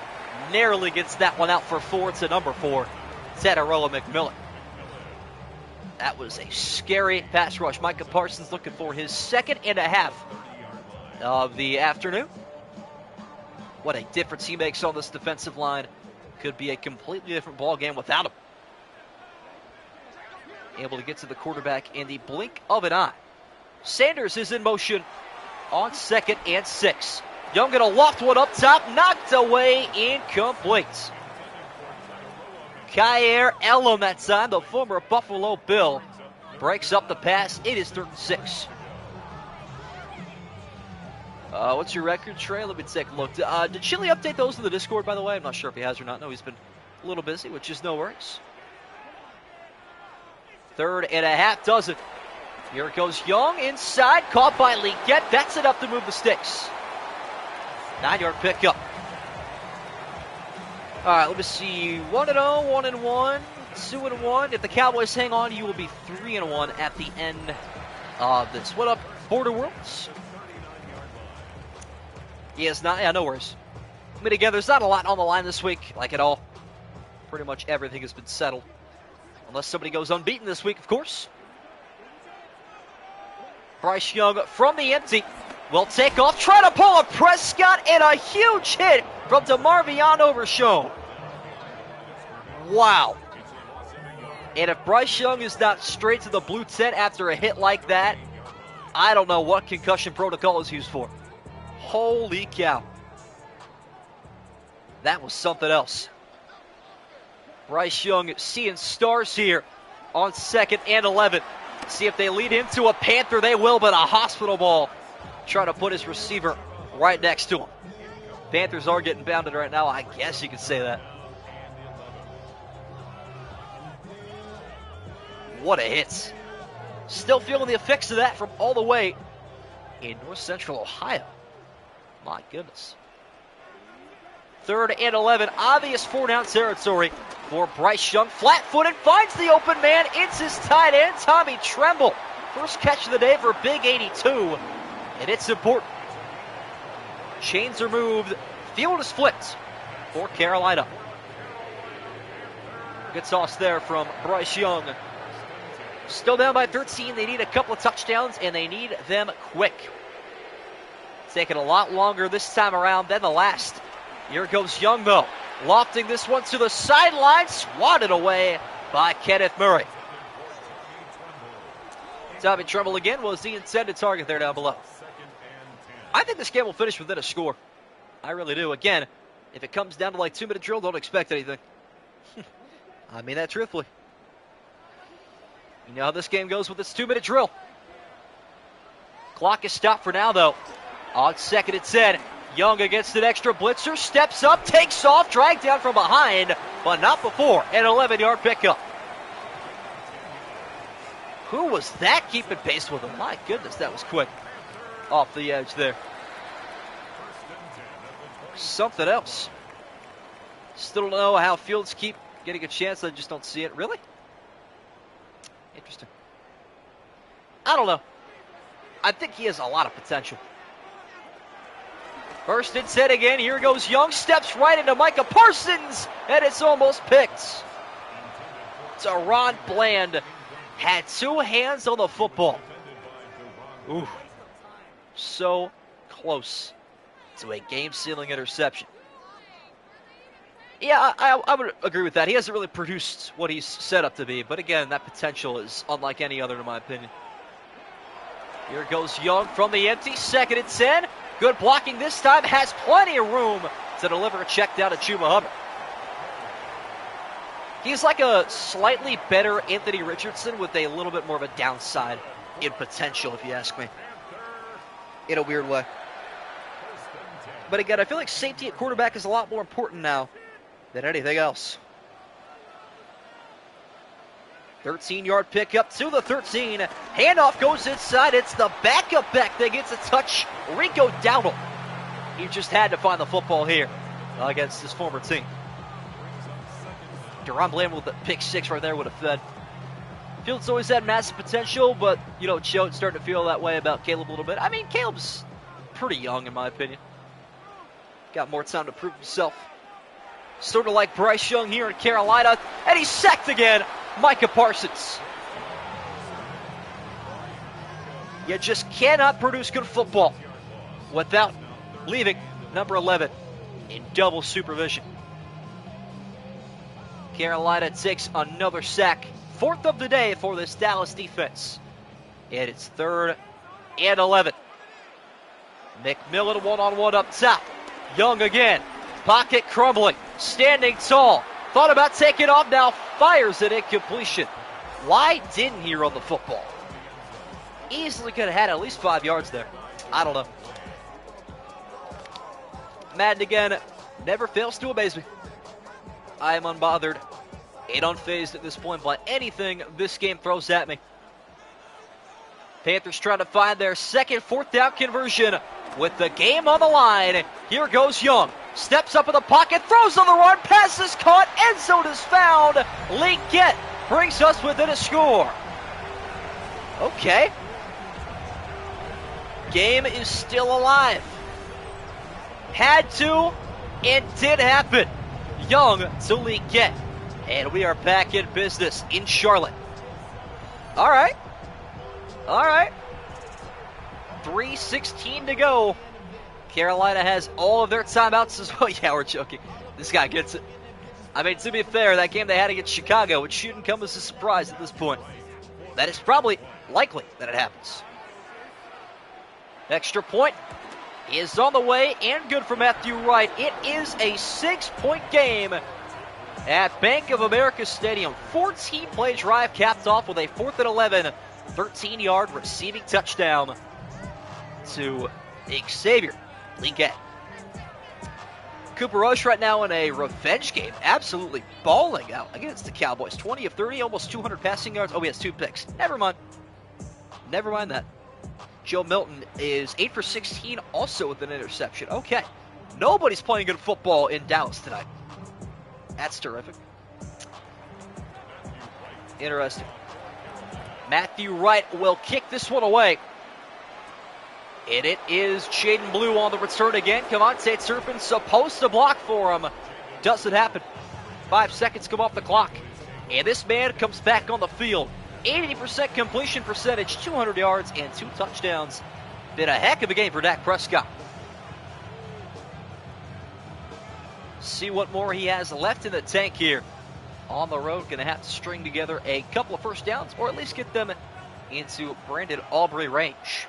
narrowly gets that one out for 4 to number 4, Tataroa McMillan. That was a scary pass rush. Micah Parsons looking for his 2.5 of the afternoon. What a difference he makes on this defensive line. Could be a completely different ball game without him. Able to get to the quarterback in the blink of an eye. Sanders is in motion. on 2nd and 6. Young gonna loft one up top, knocked away, incomplete. Kyer Elam that time, the former Buffalo Bill, breaks up the pass. It is 3rd and 6. What's your record, Trey? Let me take a look. Did Chili update those in the Discord, by the way? I'm not sure if he has or not. No, he's been a little busy, which is no worries. 3rd and a half does it. Here it goes Young inside, caught by Leggett. That's enough to move the sticks. 9-yard pickup. All right, let me see. 1-0, 1-1, 2-1. If the Cowboys hang on, you will be 3-1 at the end of this. What up, Border Worlds? Yes, no worries. I mean, again, there's not a lot on the line this week, like at all. Pretty much everything has been settled. Unless somebody goes unbeaten this week, of course. Bryce Young from the empty will take off, try to pull a Prescott, and a huge hit from DeMarvion Overshown. Wow. And if Bryce Young is not straight to the blue tent after a hit like that, I don't know what concussion protocol is used for. Holy cow. That was something else. Bryce Young seeing stars here on 2nd and 11. See if they lead into a Panther. They will, but a hospital ball. Trying to put his receiver right next to him. Panthers are getting bounded right now. I guess you could say that. What a hit. Still feeling the effects of that from all the way in north central Ohio. My goodness. 3rd and 11. Obvious 4-down territory for Bryce Young. Flat-footed, finds the open man. It's his tight end, Tommy Tremble. First catch of the day for Big 82. And it's important. Chains are moved. Field is flipped for Carolina. Good toss there from Bryce Young. Still down by 13. They need a couple of touchdowns, and they need them quick. It's taking a lot longer this time around than the last. Here goes Young, though. Lofting this one to the sideline. Swatted away by Kenneth Murray. Tommy Tremble again was the intended target there down below. I think this game will finish within a score. I really do. Again, if it comes down to like 2-minute drill, don't expect anything. I mean that truthfully. You know how this game goes with this 2-minute drill. Clock is stopped for now, though. On 2nd and 10. Young against an extra blitzer. Steps up, takes off, dragged down from behind, but not before. An 11-yard pickup. Who was that keeping pace with him? My goodness, that was quick. Off the edge there. Something else. Still don't know how Fields keep getting a chance. I just don't see it. Really? Interesting. I don't know. I think he has a lot of potential. First and 10 again. Here goes Young. Steps right into Micah Parsons. And it's almost picked. Deron Bland had 2 hands on the football. Ooh. So close to a game-sealing interception. Yeah, I would agree with that. He hasn't really produced what he's set up to be. But again, that potential is unlike any other in my opinion. Here goes Young from the empty. 2nd and 10. Good blocking this time. Has plenty of room to deliver a check down to Chuba Hubbard. He's like a slightly better Anthony Richardson with a little bit more of a downside in potential, if you ask me. In a weird way. But again, I feel like safety at quarterback is a lot more important now than anything else. 13-yard pickup to the 13. Handoff goes inside. It's the backup back that gets a touch. Rico Dowdle. He just had to find the football here against his former team. Deron Bland with the pick 6 right there would have fed. Fields always had massive potential, but, you know, Joe's starting to feel that way about Caleb a little bit. I mean, Caleb's pretty young, in my opinion. Got more time to prove himself. Sort of like Bryce Young here in Carolina. And he's sacked again. Micah Parsons. You just cannot produce good football without leaving number 11 in double supervision. Carolina takes another sack. 4th of the day for this Dallas defense. And it's 3rd and 11. McMillan one-on-one up top. Young again. Pocket crumbling. Standing tall. Thought about taking off, now fires it incompletion. Why didn't he run the football? Easily could have had at least 5 yards there. I don't know. Madden again never fails to amaze me. I am unbothered and unfazed at this point by anything this game throws at me. Panthers trying to find their second fourth down conversion with the game on the line. Here goes Young. Steps up in the pocket, throws on the run, pass is caught, end zone is found. Linkett brings us within a score. Okay. Game is still alive. Had to and did happen. Young to Linkett. And we are back in business in Charlotte. All right. 3:16 to go. Carolina has all of their timeouts as well. Yeah, we're joking. This guy gets it. I mean, to be fair, that game they had against Chicago, it shouldn't come as a surprise at this point. That is probably likely that it happens. Extra point is on the way and good for Matthew Wright. It is a 6-point game at Bank of America Stadium. 14-play drive capped off with a 4th and 11, 13-yard receiving touchdown to Xavier Linkett. Cooper Rush right now in a revenge game, absolutely balling out against the Cowboys. 20 of 30, almost 200 passing yards. Oh, he has 2 picks. Never mind that. Joe Milton is 8 for 16, also with an interception. Okay, nobody's playing good football in Dallas tonight. That's terrific. Interesting. Matthew Wright will kick this one away. And it is Jaden Blue on the return again. Come on, Tate Turpin supposed to block for him. Doesn't happen. 5 seconds come off the clock. And this man comes back on the field. 80% completion percentage, 200 yards, and 2 touchdowns. Been a heck of a game for Dak Prescott. See what more he has left in the tank here. On the road, going to have to string together a couple of first downs, or at least get them into Brandon Aubrey range.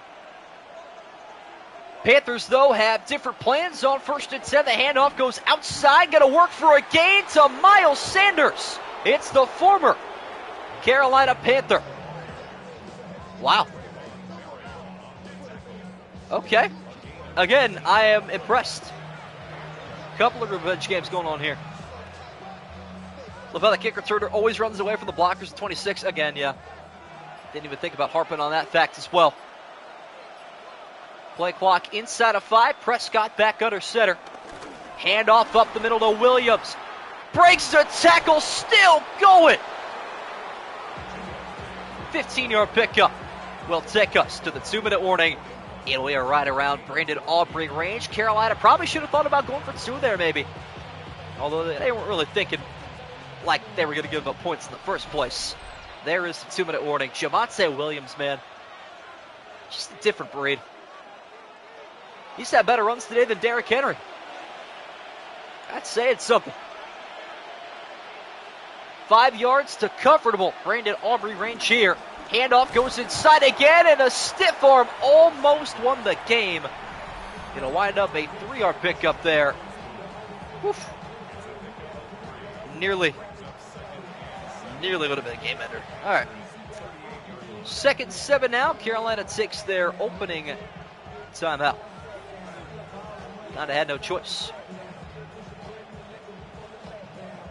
Panthers, though, have different plans on 1st and 10. The handoff goes outside, going to work for a gain to Miles Sanders. It's the former Carolina Panther. Wow. Okay. Again, I am impressed. Couple of revenge games going on here. Love how the kick returner always runs away from the blockers at 26. Again, yeah. Didn't even think about harping on that fact as well. Play clock inside of 5. Prescott back under center. Handoff up the middle to Williams. Breaks the tackle, still going. 15-yard pickup will take us to the 2-minute warning. And we are right around Brandon Aubrey range. Carolina probably should have thought about going for 2 there maybe. Although they weren't really thinking like they were going to give up points in the first place. There is the 2-minute warning. Javonte Williams, man. Just a different breed. He's had better runs today than Derrick Henry. That's saying something. 5 yards to comfortable Brandon Aubrey range here. Handoff goes inside again, and a stiff arm almost won the game. Going to wind up a 3-yard pickup there. Woof. Nearly would have been a game ender. All right. 2nd and 7 now. Carolina takes their opening timeout. Kind of had no choice.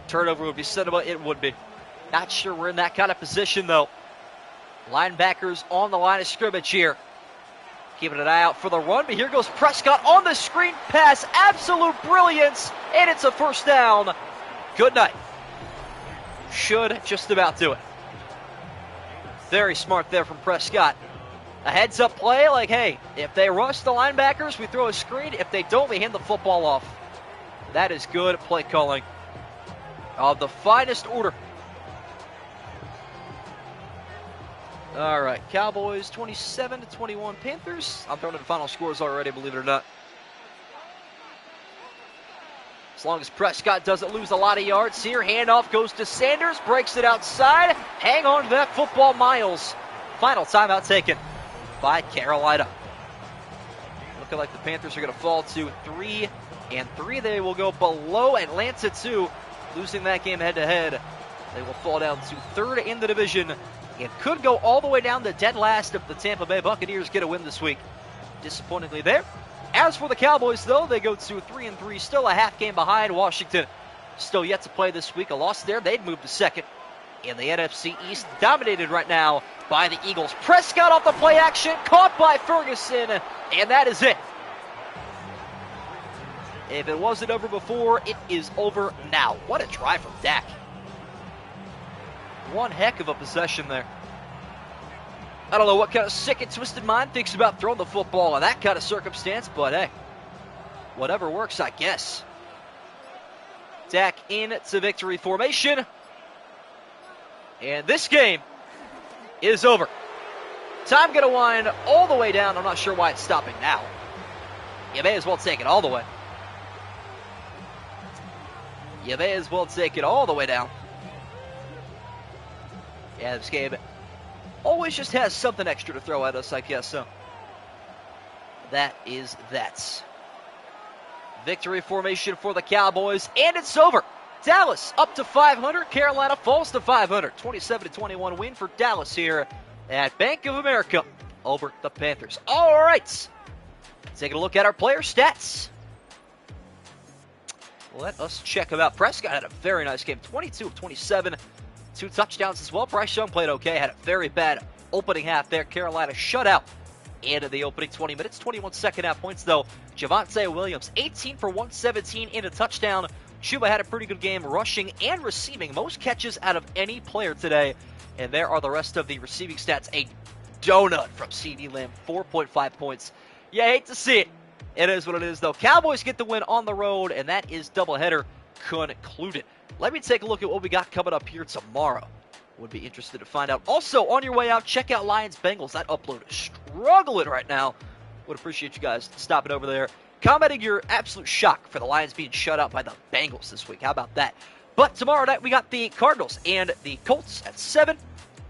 Turnover would be sentable. It would be. Not sure we're in that kind of position, though. Linebackers on the line of scrimmage here. Keeping an eye out for the run, but here goes Prescott on the screen pass. Absolute brilliance, and it's a 1st down. Good night. Should just about do it. Very smart there from Prescott. A heads-up play like, hey, if they rush the linebackers, we throw a screen. If they don't, we hand the football off. That is good play calling of the finest order. All right, Cowboys 27-21 Panthers. I'm throwing in final scores already, believe it or not. As long as Prescott doesn't lose a lot of yards here, handoff goes to Sanders, breaks it outside. Hang on to that football, Miles. Final timeout taken by Carolina. looking like the Panthers are going to fall to 3-3. They will go below Atlanta, too, losing that game head-to-head. They will fall down to third in the division and could go all the way down to dead last if the Tampa Bay Buccaneers get a win this week. Disappointingly there. As for the Cowboys, though, they go to 3-3, still a half game behind Washington. Still yet to play this week. A loss there, they'd move to second. In the NFC East, dominated right now by the Eagles. Prescott off the play action, caught by Ferguson, and that is it. If it wasn't over before, it is over now. What a drive from Dak. One heck of a possession there. I don't know what kind of sick and twisted mind thinks about throwing the football in that kind of circumstance, but hey, whatever works, I guess. Dak into victory formation. And this game is over. Time going to wind all the way down. I'm not sure why it's stopping now. You may as well take it all the way. You may as well take it all the way down. Yeah, this game always just has something extra to throw at us, I guess. So that is that. Victory formation for the Cowboys, and it's over. Dallas up to 500. Carolina falls to 500. 27-21 win for Dallas here at Bank of America over the Panthers. All right. Taking a look at our player stats. Let us check them out. Prescott had a very nice game. 22 of 27. 2 touchdowns as well. Bryce Young played okay. Had a very bad opening half there. Carolina shut out into the opening 20 minutes. 21 second half points, though. Javonte Williams, 18 for 117 in a touchdown. Chuba had a pretty good game rushing and receiving. Most catches out of any player today. And there are the rest of the receiving stats. A donut from CeeDee Lamb, 4.5 points. You hate to see it. It is what it is, though. Cowboys get the win on the road, and that is doubleheader concluded. Let me take a look at what we got coming up here tomorrow. Would be interested to find out. Also, on your way out, check out Lions-Bengals. That upload is struggling right now. Would appreciate you guys stopping over there, commenting your absolute shock for the Lions being shut out by the Bengals this week. How about that? But tomorrow night, we got the Cardinals and the Colts at 7,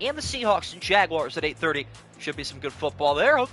and the Seahawks and Jaguars at 8:30. Should be some good football there. Hope